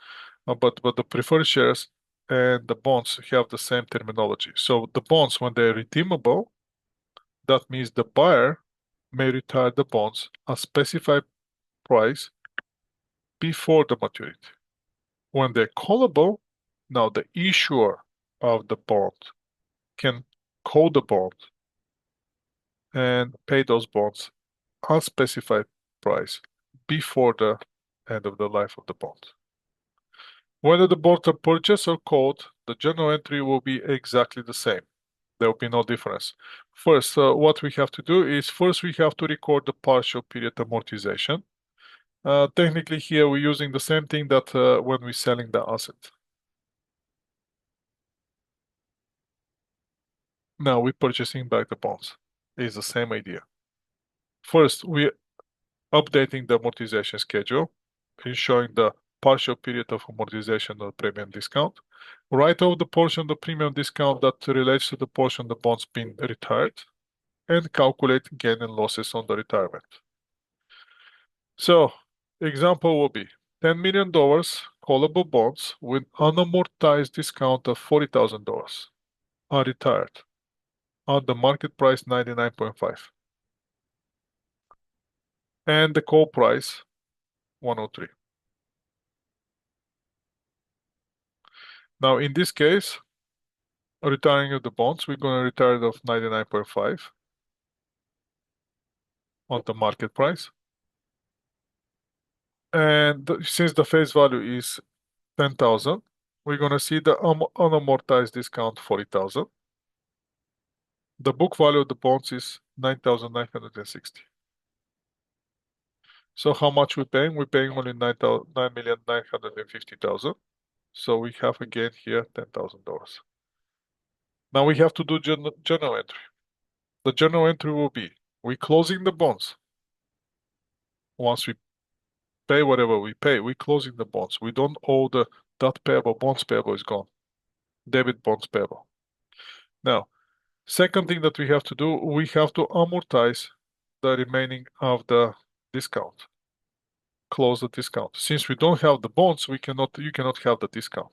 S1: But the preferred shares and the bonds have the same terminology. So the bonds, when they're redeemable, that means the buyer may retire the bonds at specified price before the maturity. When they're callable, now the issuer of the bond can call the bond and pay those bonds at specified price before the end of the life of the bond. Whether the bonds are purchased or called, the journal entry will be exactly the same. There will be no difference. First, what we have to do is first we have to record the partial period amortization. Technically here we're using the same thing that when we're selling the asset. Now we're purchasing back the bonds. It's the same idea. First, we're updating the amortization schedule and showing the partial period of amortization of the premium discount. Write off the portion of the premium discount that relates to the portion of the bonds being retired and calculate gain and losses on the retirement. So, example will be $10 million callable bonds with unamortized discount of $40,000 are retired at the market price 99.5 and the call price 103. Now, in this case, retiring of the bonds, we're going to retire it of 99.5. on the market price. And since the face value is 10,000, we're going to see the unamortized discount 40,000. The book value of the bonds is 9,960. So how much we're paying? We're paying only 9,950,000. So we have again here $10,000. Now we have to do journal entry. The journal entry will be, we're closing the bonds. Once we pay whatever we pay, we're closing the bonds. We don't owe that payable, bonds payable is gone. Debit bonds payable. Now, second thing that we have to do, we have to amortize the remaining of the discount. Close the discount. Since we don't have the bonds, you cannot have the discount.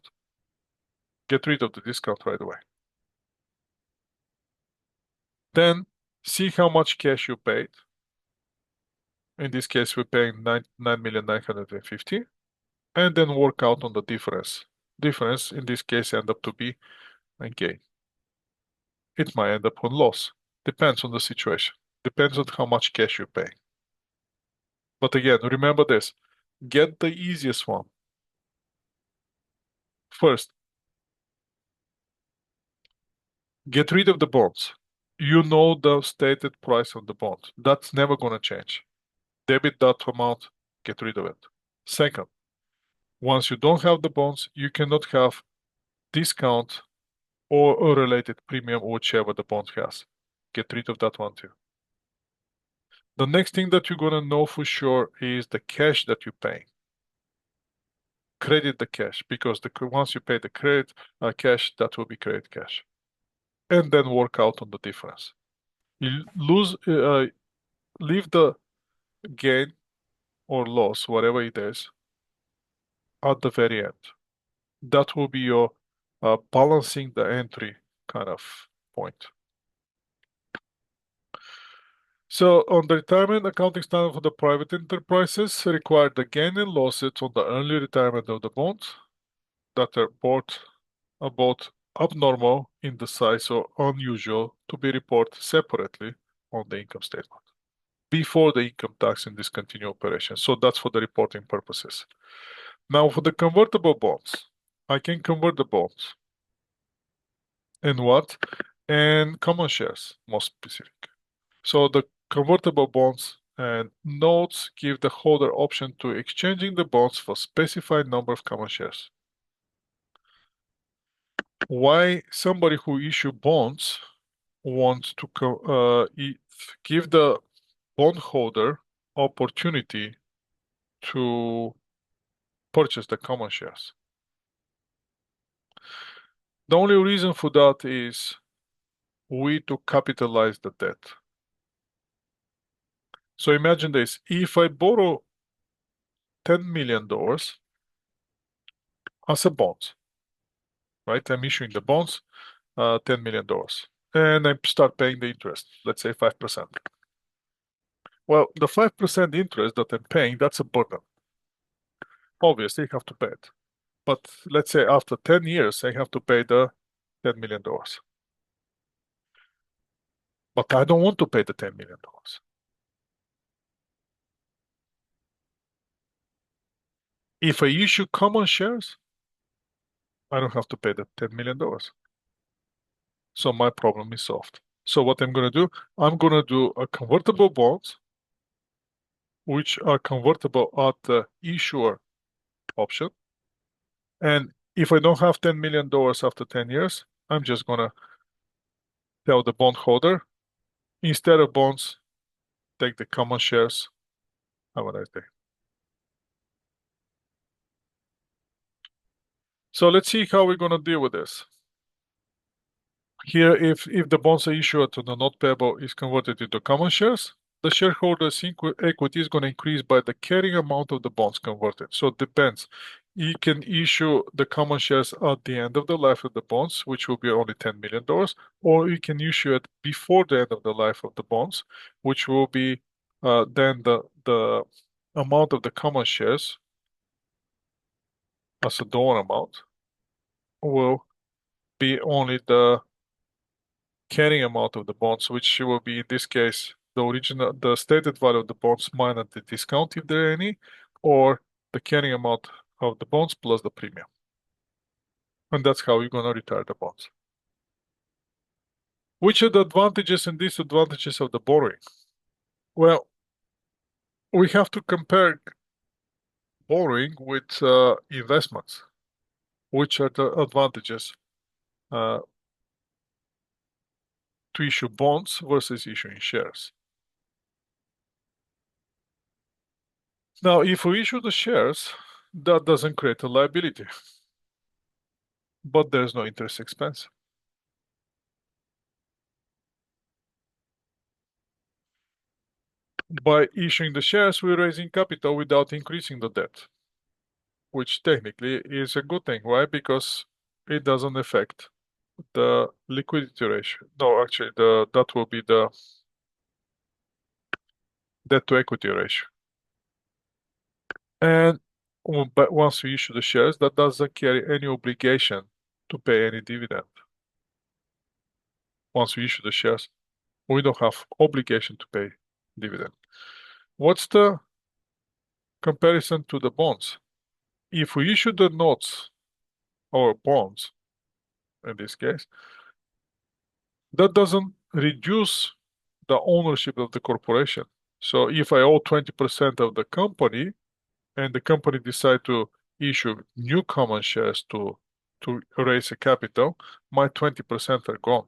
S1: Get rid of the discount right away. Then see how much cash you paid. In this case, we're paying 9,950,000, and then work out on the difference. Difference in this case end up to be a gain. It might end up on loss. Depends on the situation. Depends on how much cash you pay. But again, remember this. Get the easiest one. First, get rid of the bonds. You know the stated price of the bond. That's never going to change. Debit that amount, get rid of it. Second, once you don't have the bonds, you cannot have discount or a related premium, whichever the bond has. Get rid of that one too. The next thing that you're going to know for sure is the cash that you're paying. Credit the cash, because once you pay the credit cash, that will be credit cash. And then work out on the difference. You leave the gain or loss, whatever it is, at the very end. That will be your balancing the entry kind of point. So on the retirement accounting standard for the private enterprises require the gain and losses on the early retirement of the bonds that are both abnormal in the size or unusual to be reported separately on the income statement before the income tax and discontinued operations. So that's for the reporting purposes. Now for the convertible bonds, I can convert the bonds. And what? And common shares, more specific. So the convertible bonds and notes give the holder option to exchanging the bonds for specified number of common shares. Why somebody who issue bonds wants to give the bondholder opportunity to purchase the common shares? The only reason for that is to capitalize the debt. So imagine this, if I borrow $10 million as a bond, right? I'm issuing the bonds, $10 million, and I start paying the interest, let's say 5%. Well, the 5% interest that I'm paying, that's a burden. Obviously, I have to pay it. But let's say after 10 years, I have to pay the $10 million. But I don't want to pay the $10 million. If I issue common shares, I don't have to pay the $10 million. So my problem is solved. So what I'm going to do, I'm going to do a convertible bonds, which are convertible at the issuer option. And if I don't have $10 million after 10 years, I'm just going to tell the bondholder, instead of bonds, take the common shares. Have a nice day. So let's see how we're going to deal with this. Here, if the bonds are issued to the not payable is converted into common shares, the shareholders' equity is going to increase by the carrying amount of the bonds converted. So it depends. You can issue the common shares at the end of the life of the bonds, which will be only $10 million, or you can issue it before the end of the life of the bonds, which will be then the amount of the common shares as a dollar amount will be only the carrying amount of the bonds, which will be in this case the stated value of the bonds minus the discount if there are any, or the carrying amount of the bonds plus the premium. And that's how you're gonna retire the bonds. Which are the advantages and disadvantages of the borrowing? Well, we have to compare borrowing with investments. Which are the advantages uh, to issue bonds versus issuing shares? Now, if we issue the shares, that doesn't create a liability, but there's no interest expense. By issuing the shares, we're raising capital without increasing the debt, which technically is a good thing. Why? Because it doesn't affect the liquidity ratio. No, actually, that will be the debt to equity ratio. And but once we issue the shares, that doesn't carry any obligation to pay any dividend. Once we issue the shares, we don't have obligation to pay dividend. What's the comparison to the bonds? If we issue the notes or bonds, in this case, that doesn't reduce the ownership of the corporation. So if I owe 20% of the company and the company decide to issue new common shares to raise a capital, my 20% are gone.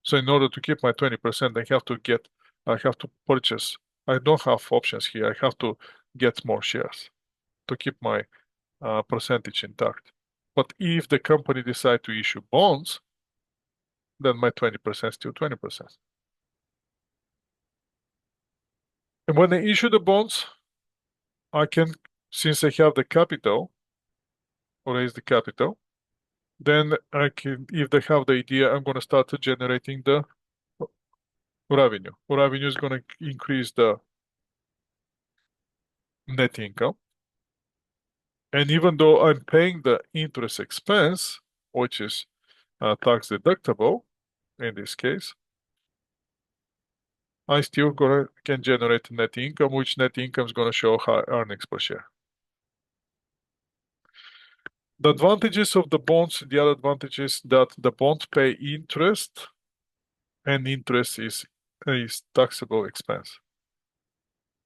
S1: So in order to keep my 20%, I have to purchase. I don't have options here. I have to get more shares to keep my percentage intact. But if the company decide to issue bonds, then my 20% is still 20%. And when I issue the bonds, I can, since I have the capital, raise the capital, then I can, if they have the idea, I'm going to start generating the revenue. Revenue is going to increase the net income. And even though I'm paying the interest expense, which is tax deductible in this case, I still can generate net income, which net income is going to show high earnings per share. The advantages of the bonds, the other advantage is that the bonds pay interest, and interest is taxable expense.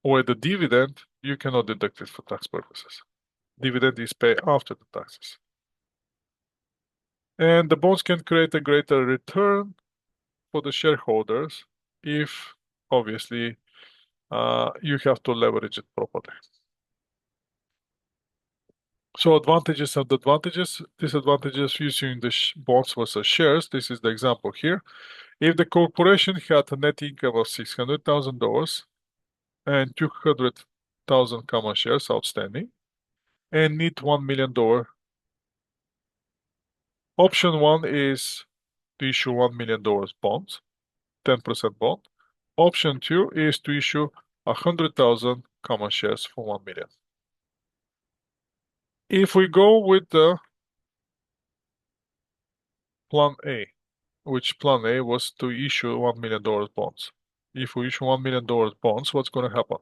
S1: Where the dividend, you cannot deduct it for tax purposes. Dividend is paid after the taxes. And the bonds can create a greater return for the shareholders if, obviously, you have to leverage it properly. So advantages and disadvantages using the bonds versus shares. This is the example here. If the corporation had a net income of $600,000 and 200,000 common shares outstanding and need $1 million, option one is to issue $1 million bonds, 10% bond. Option two is to issue 100,000 common shares for 1 million. If we go with the plan A, which plan A was to issue $1 million bonds. If we issue $1 million bonds, what's going to happen?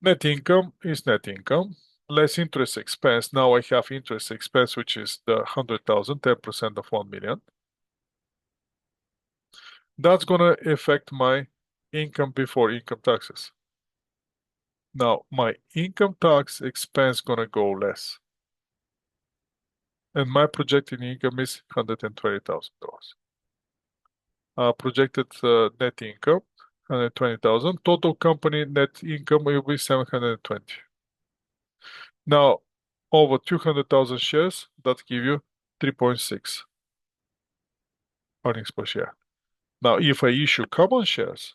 S1: Net income is net income, less interest expense. Now I have interest expense, which is the 100,000, 10% of 1 million. That's going to affect my income before income taxes. Now my income tax expense going to go less. And my projected income is $120,000. Projected net income, 120,000. Total company net income will be 720. Now, over 200,000 shares, that give you 3.6 earnings per share. Now, if I issue common shares,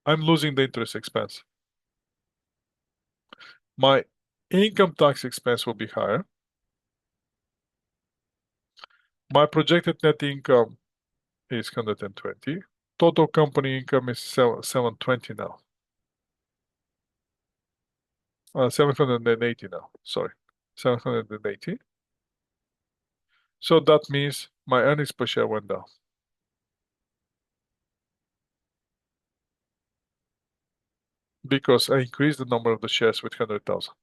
S1: I'm losing the interest expense. My income tax expense will be higher. My projected net income is 120. Total company income is 720 now. 780 now, sorry. 780. So that means my earnings per share went down. because I increased the number of the shares with 100,000.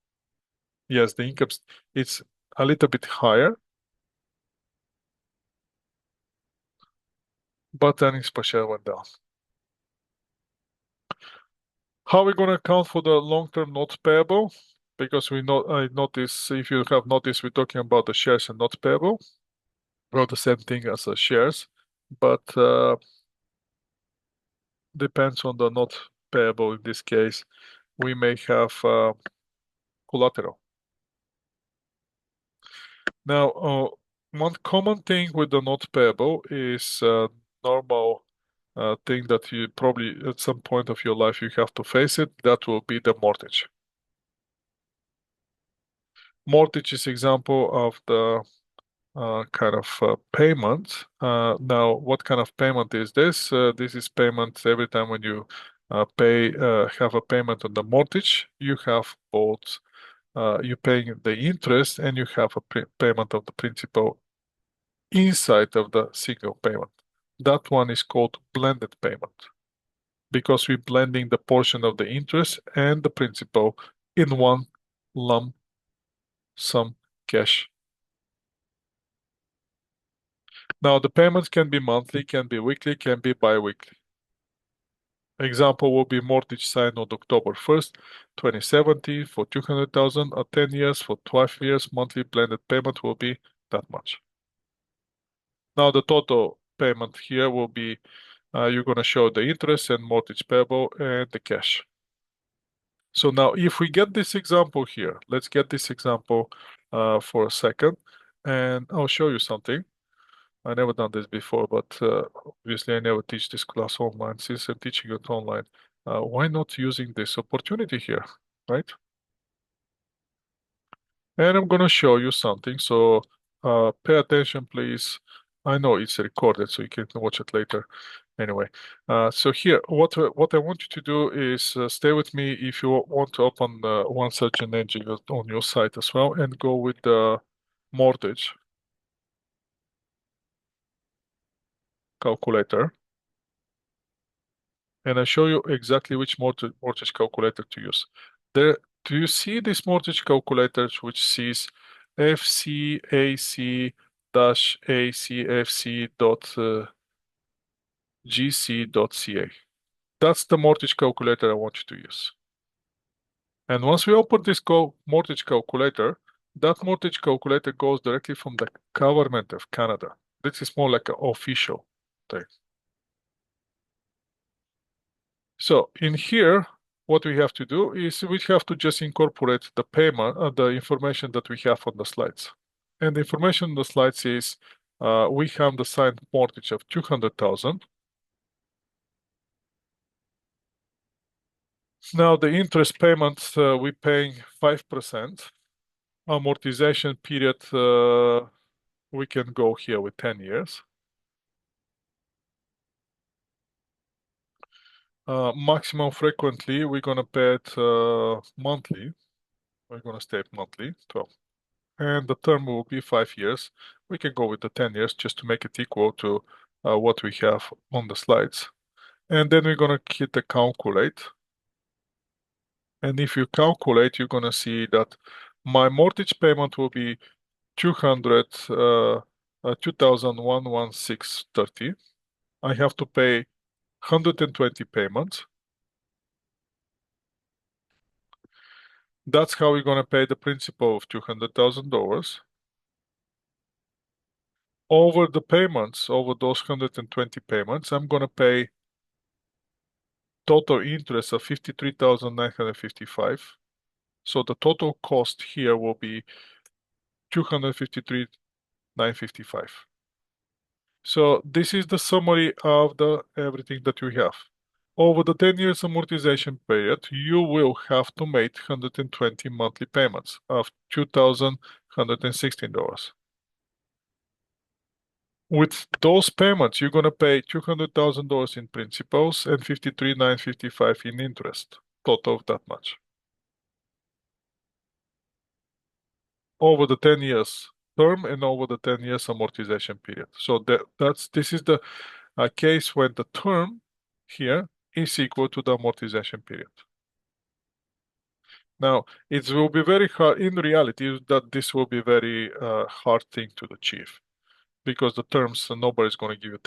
S1: Yes, the income, it's a little bit higher, but earnings per share went down. How are we going to account for the long-term notes payable? Because I notice, if you have noticed, we're talking about the shares and notes payable, or the same thing as the shares, but depends on the note payable. In this case, we may have collateral. Now, one common thing with the note payable is normal thing that you probably at some point of your life you have to face it. That will be the mortgage. Mortgage is example of the kind of payment. Now, what kind of payment is this? This is payment every time when you have a payment on the mortgage, you have both, you're paying the interest and you have a payment of the principal inside of the single payment. That one is called blended payment because we're blending the portion of the interest and the principal in one lump sum cash. Now, the payments can be monthly, can be weekly, can be bi-weekly. Example will be mortgage signed on October 1st, 2017 for 200,000 or 10 years for 12 years. Monthly blended payment will be that much. Now, the total payment here will be, you're going to show the interest and mortgage payable and the cash. So now if we get this example here, let's get this example for a second, and I'll show you something. I never done this before, but obviously I never teach this class online. Since I'm teaching it online, why not using this opportunity here, right? And I'm gonna show you something, so pay attention, please. I know it's recorded, so you can watch it later. Anyway, so here, what I want you to do is stay with me if you want to open one search engine on your site as well, and go with the mortgage calculator. And I show you exactly which mortgage calculator to use. There, do you see this mortgage calculator which says FCAC-ACFC.gc.ca? That's the mortgage calculator I want you to use. And once we open this mortgage calculator, that mortgage calculator goes directly from the government of Canada. This is more like an official thing. So in here, what we have to do is we have to just incorporate the payment, the information that we have on the slides. And the information on the slides is we have the signed mortgage of 200,000. Now the interest payments we paying 5%. Amortization period we can go here with 10 years. Maximum frequently we're gonna pay it monthly. We're gonna stay monthly, 12. And the term will be 5 years. We can go with the 10 years just to make it equal to what we have on the slides. And then we're going to hit the calculate. And if you calculate, you're going to see that my mortgage payment will be 2,116.30. I have to pay 120 payments. That's how we're going to pay the principal of $200,000. Over the payments, over those 120 payments, I'm going to pay total interest of 53,955. So the total cost here will be 253,955. So this is the summary of the everything that you have. Over the 10 years amortization period, you will have to make 120 monthly payments of $2,116. With those payments, you're going to pay $200,000 in principals and 53,955 in interest. Total of that much. Over the 10 years term and over the 10 years amortization period. So this is the case when the term here is equal to the amortization period. Now, it will be very hard, in reality, that this will be very hard thing to achieve because the terms, nobody's going to give you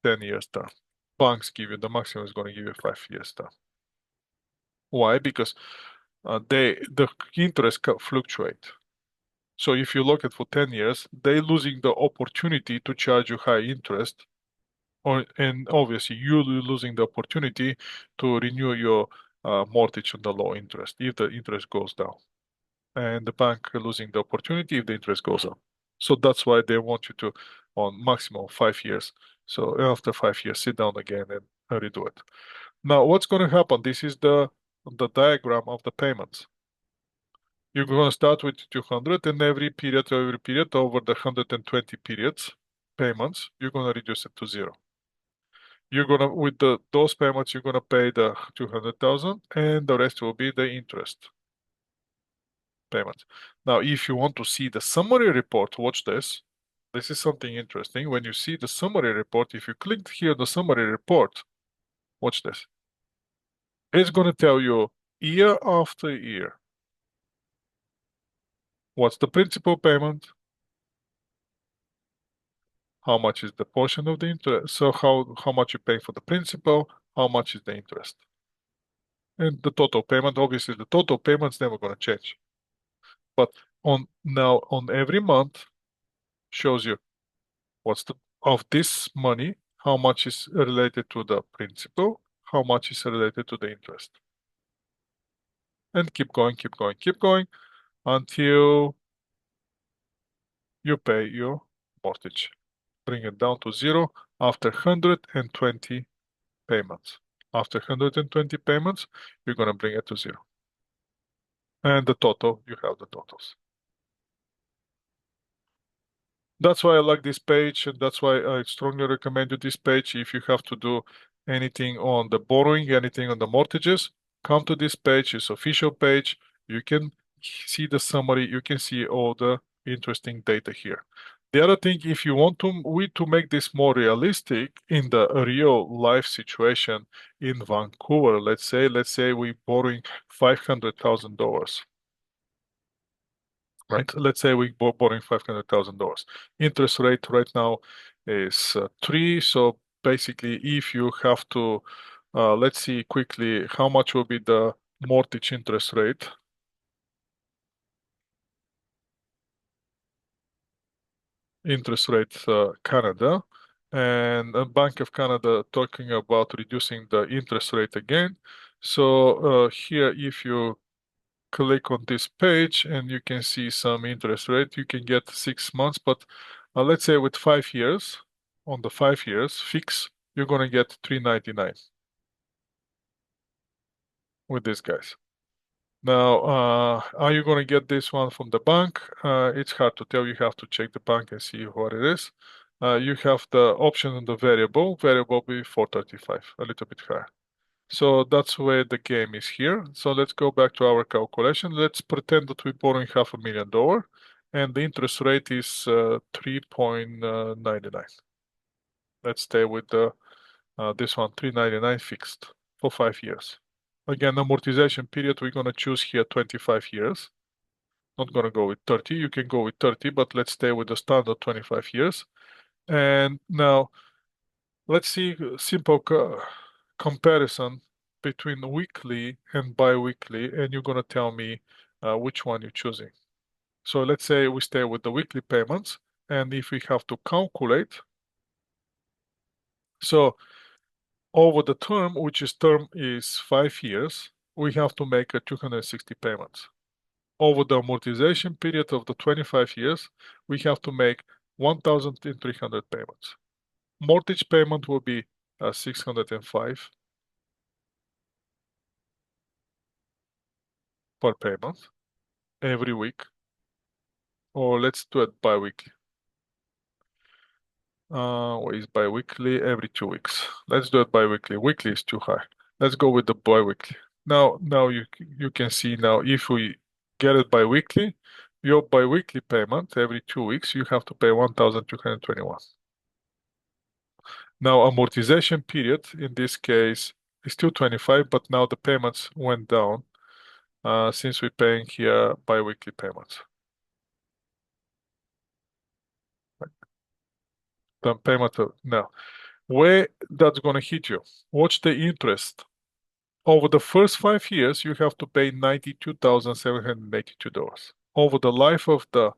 S1: 10 years term. Banks give you, the maximum is going to give you 5 years term. Why? Because the interest fluctuate. So if you look at for 10 years, they losing the opportunity to charge you high interest, and obviously you losing the opportunity to renew your mortgage on the low interest if the interest goes down, and the bank losing the opportunity if the interest goes up. So that's why they want you to on maximum 5 years. So after 5 years, sit down again and redo it. Now, what's going to happen? This is the diagram of the payments. You're going to start with 200, and every period over the 120 periods payments, you're going to reduce it to zero. You're going to, with those payments, you're going to pay the 200,000, and the rest will be the interest payments. Now, if you want to see the summary report, watch this. This is something interesting. When you see the summary report, if you click here the summary report, watch this. It's going to tell you year after year. What's the principal payment? How much is the portion of the interest? So how much you pay for the principal? How much is the interest? And the total payment. Obviously, the total payment's never going to change. But on every month shows you what's the of this money, how much is related to the principal, how much is related to the interest. And keep going, keep going, keep going until you pay your mortgage. Bring it down to zero after 120 payments. After 120 payments, you're going to bring it to zero. And the total, you have the totals. That's why I like this page, and that's why I strongly recommend you this page. If you have to do anything on the borrowing, anything on the mortgages, come to this page. It's official page. You can see the summary. You can see all the interesting data here. The other thing, if you want to make this more realistic in the real life situation in Vancouver, let's say we're borrowing $500,000. Right? Let's say we're borrowing $500,000. Interest rate right now is 3. So basically, if you have to, let's see quickly, how much will be the mortgage interest rate? Interest rate Canada, and Bank of Canada talking about reducing the interest rate again. So here, if you click on this page and you can see some interest rate, you can get 6 months, but let's say with 5 years, on the 5 years fix, you're gonna get 399 with these guys. Now, are you gonna get this one from the bank? It's hard to tell. You have to check the bank and see what it is. You have the option on the variable will be 435, a little bit higher. So that's where the game is here. So let's go back to our calculation. Let's pretend that we're borrowing $500,000 and the interest rate is 3.99. Let's stay with this one, 399 fixed for 5 years. Again, amortization period, we're gonna choose here 25 years. Not gonna go with 30. You can go with 30, but let's stay with the standard 25 years. And now let's see simple comparison between weekly and bi-weekly, and you're gonna tell me which one you're choosing. So let's say we stay with the weekly payments, and if we have to calculate, so over the term, which is 5 years, we have to make a 260 payments. Over the amortization period of the 25 years, we have to make 1,300 payments. Mortgage payment will be 605 per payment every week, or let's do it bi-weekly. What is bi-weekly? Every 2 weeks. Let's do it bi-weekly. Weekly is too high. Let's go with the bi-weekly. Now you can see now if we get it bi-weekly, your bi-weekly payment every 2 weeks you have to pay 1,221. Now amortization period in this case is still 25, but now the payments went down. since we're paying here bi-weekly payments. The payment now, where that's gonna hit you? Watch the interest. Over the first 5 years, you have to pay $92,782. Over the life of the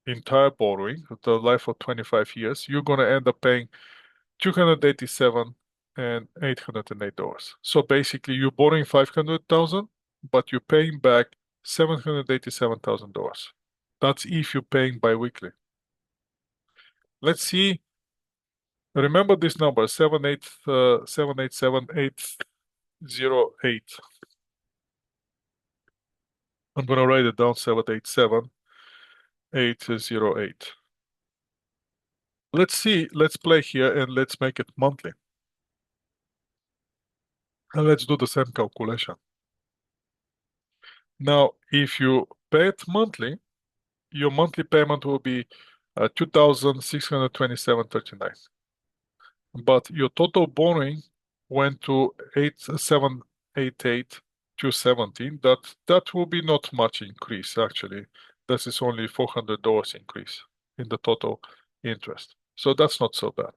S1: entire borrowing, the life of 25 years, you're gonna end up paying $287 and $808. So basically, you're borrowing 500,000, but you're paying back $787,000. That's if you're paying bi-weekly. Let's see. Remember this number 787,808. I'm gonna write it down 787,808. Let's see. Let's play here and let's make it monthly. And let's do the same calculation. Now, if you pay it monthly, your monthly payment will be 2,627.39. But your total borrowing went to 8,788,217. That will be not much increase actually. That is only $400 increase in the total interest. So that's not so bad.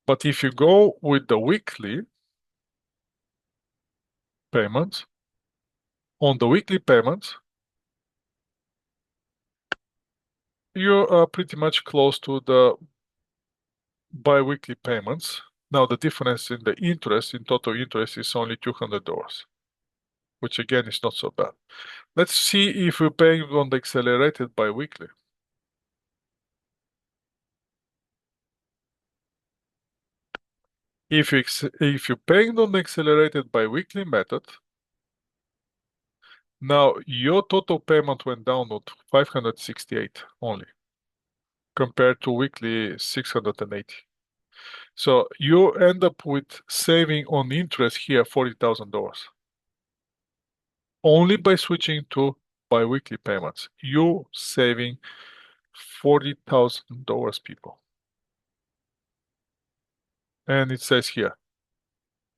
S1: But if you go with the weekly payments, on the weekly payments, you are pretty much close to the bi-weekly payments. Now the difference in the interest, in total interest, is only $200, which again is not so bad. Let's see if we're paying on the accelerated bi-weekly. If you're paying on the accelerated bi-weekly method, now your total payment went down to 568 only, compared to weekly 680. So you end up with saving on interest here $40,000. Only by switching to bi-weekly payments, you saving $40,000, people. And it says here,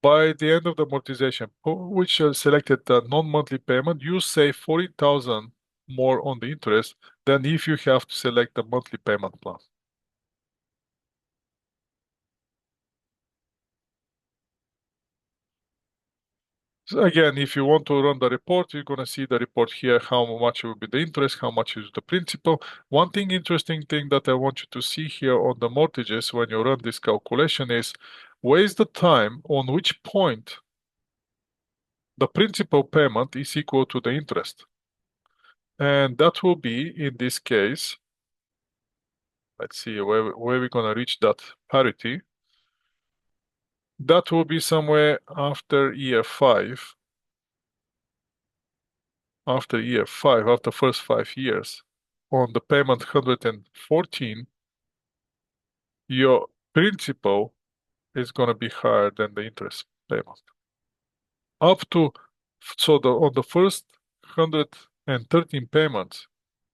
S1: by the end of the amortization, which selected the non-monthly payment, you save 40,000 more on the interest than if you have to select the monthly payment plan. So again, if you want to run the report, you're going to see the report here, how much will be the interest, how much is the principal. One interesting thing that I want you to see here on the mortgages when you run this calculation is, where is the time on which point the principal payment is equal to the interest? And that will be, in this case, let's see where we're going to reach that parity. That will be somewhere after year 5. After year 5, after first 5 years, on the payment 114, your principal is going to be higher than the interest payment. Up to, so on the first 113 payments,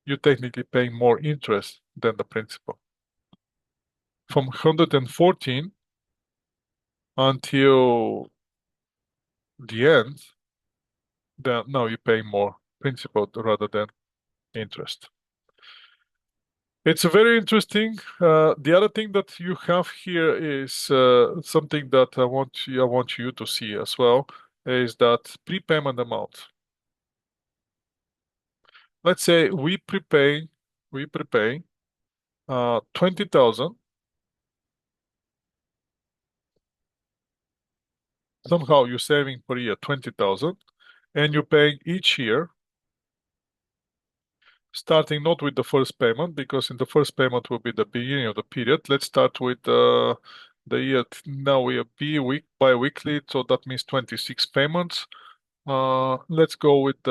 S1: you're technically paying more interest than the principal. From 114 until the end, then now you're paying more principal rather than interest. It's very interesting. The other thing that you have here is something that I want you to see as well, is that prepayment amount. Let's say we prepay 20,000. Somehow you're saving per year 20,000, and you're paying each year, starting not with the first payment, because in the first payment will be the beginning of the period. Let's start with the year. Now we are bi-weekly, so that means 26 payments. Let's go with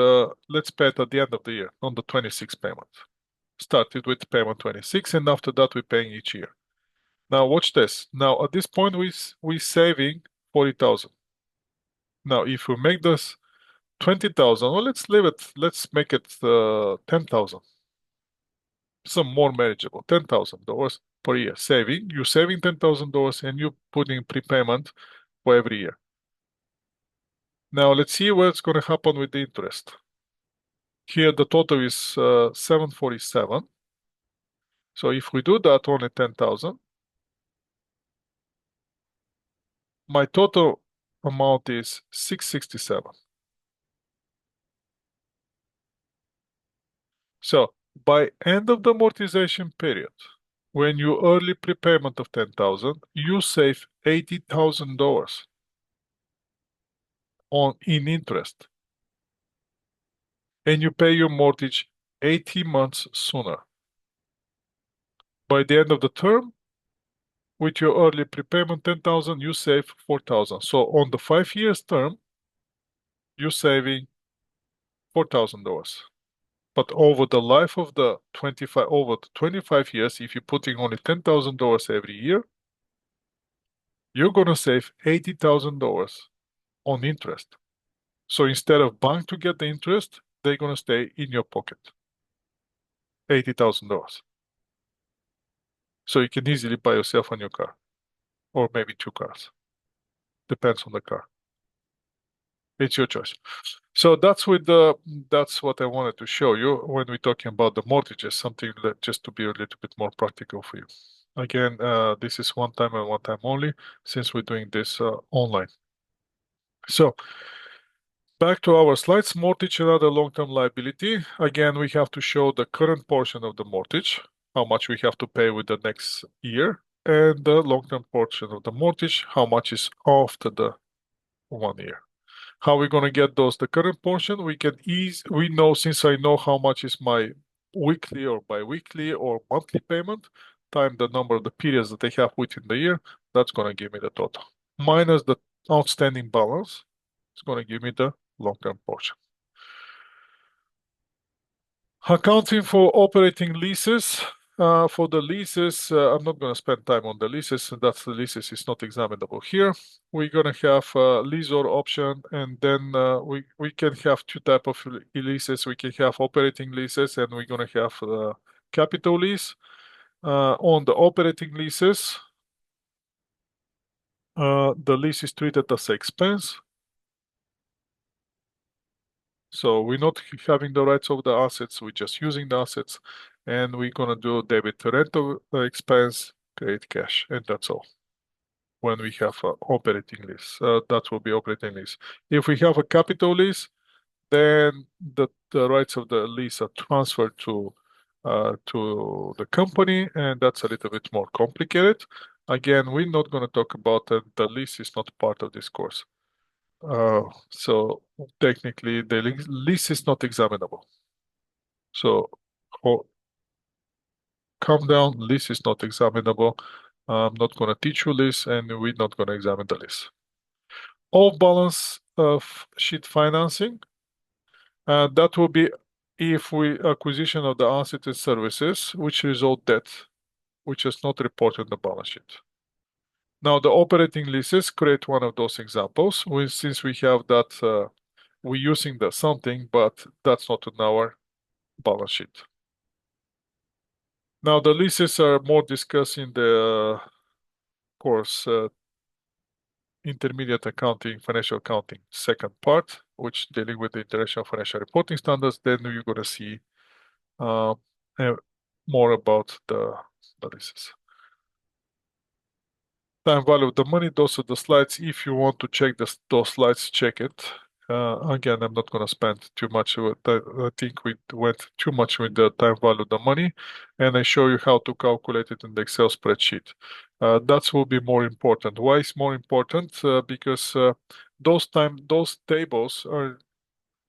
S1: let's pay it at the end of the year on the 26th payment. Started with payment 26, and after that we're paying each year. Now watch this. Now at this point we saving 40,000. Now if we make this 20,000, well, let's leave it. Let's make it 10,000. Some more manageable. $10,000 per year saving. You're saving $10,000 and you're putting prepayment for every year. Now let's see what's going to happen with the interest. Here the total is 747. So if we do that only 10,000, my total amount is 667. So by end of the amortization period, when you early prepayment of 10,000, you save $80,000 on in interest, and you pay your mortgage 80 months sooner. By the end of the term, with your early prepayment 10,000, you save 4,000. So on the 5 years term, you're saving $4,000. But over the life of the 25 years, if you're putting only $10,000 every year, you're gonna save $80,000 on interest. So instead of bank to get the interest, they're gonna stay in your pocket. $80,000. So you can easily buy yourself a new car, or maybe two cars. Depends on the car. It's your choice. So that's what I wanted to show you when we're talking about the mortgages, something that just to be a little bit more practical for you. Again, this is one time and one time only, since we're doing this online. So back to our slides, mortgage and other long-term liability. Again, we have to show the current portion of the mortgage, how much we have to pay with the next year, and the long-term portion of the mortgage, how much is after the 1 year. How we going to get those? The current portion, we know, since I know how much is my weekly or bi-weekly or monthly payment, time the number of the periods that I have within the year, that's going to give me the total. Minus the outstanding balance, it's going to give me the long-term portion. Accounting for operating leases. For the leases, I'm not going to spend time on the leases. That's the leases is not examinable here. We're going to have leasehold option, and then we can have two type of leases. We can have operating leases, and we're going to have capital lease. On the operating leases, the lease is treated as expense. So we're not having the rights of the assets, we're just using the assets, and we're gonna do debit to rental expense, create cash, and that's all. When we have an operating lease, that will be operating lease. If we have a capital lease, then the rights of the lease are transferred to the company, and that's a little bit more complicated. Again, we're not going to talk about the lease is not part of this course. So technically, the lease is not examinable. So calm down, lease is not examinable. I'm not going to teach you lease, and we're not going to examine the lease. Off balance of sheet financing. That will be if we acquisition of the asset and services, which result debt, which is not reported in the balance sheet. Now, the operating leases create one of those examples. Since we have that, we're using the something, but that's not in our balance sheet. Now, the leases are more discussed in the course Intermediate Accounting, Financial Accounting, second part, which dealing with the International Financial Reporting Standards. Then you're going to see uh, more about the leases. Time value of the money, those are the slides. If you want to check those slides, check it. Again, I'm not going to spend too much with that. I think we went too much with the time value of the money, and I show you how to calculate it in the Excel spreadsheet. That will be more important. Why is more important? Because those tables are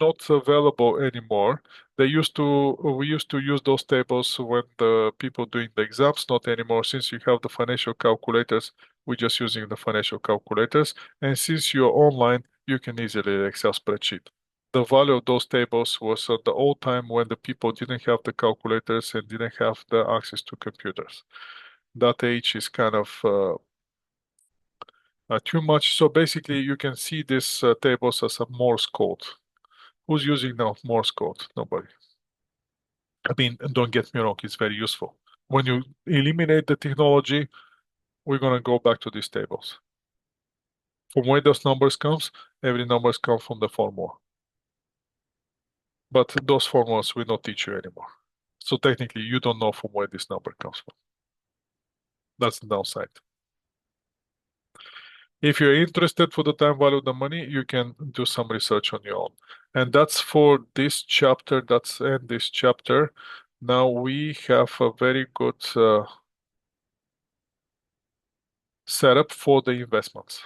S1: not available anymore. We used to use those tables when the people doing the exams, not anymore. Since you have the financial calculators, we're just using the financial calculators. And since you're online, you can easily Excel spreadsheet. The value of those tables was at the old time when the people didn't have the calculators and didn't have the access to computers. That age is kind of too much. So basically, you can see these tables as a Morse code. Who's using now Morse code? Nobody. I mean, don't get me wrong, it's very useful. When you eliminate the technology, we're going to go back to these tables. From where those numbers comes, every numbers come from the formula. But those formulas we don't teach you anymore. So technically, you don't know from where this number comes from. That's the downside. If you're interested for the time value of the money, you can do some research on your own. And that's for this chapter. That's in this chapter. Now we have a very good setup for the investments.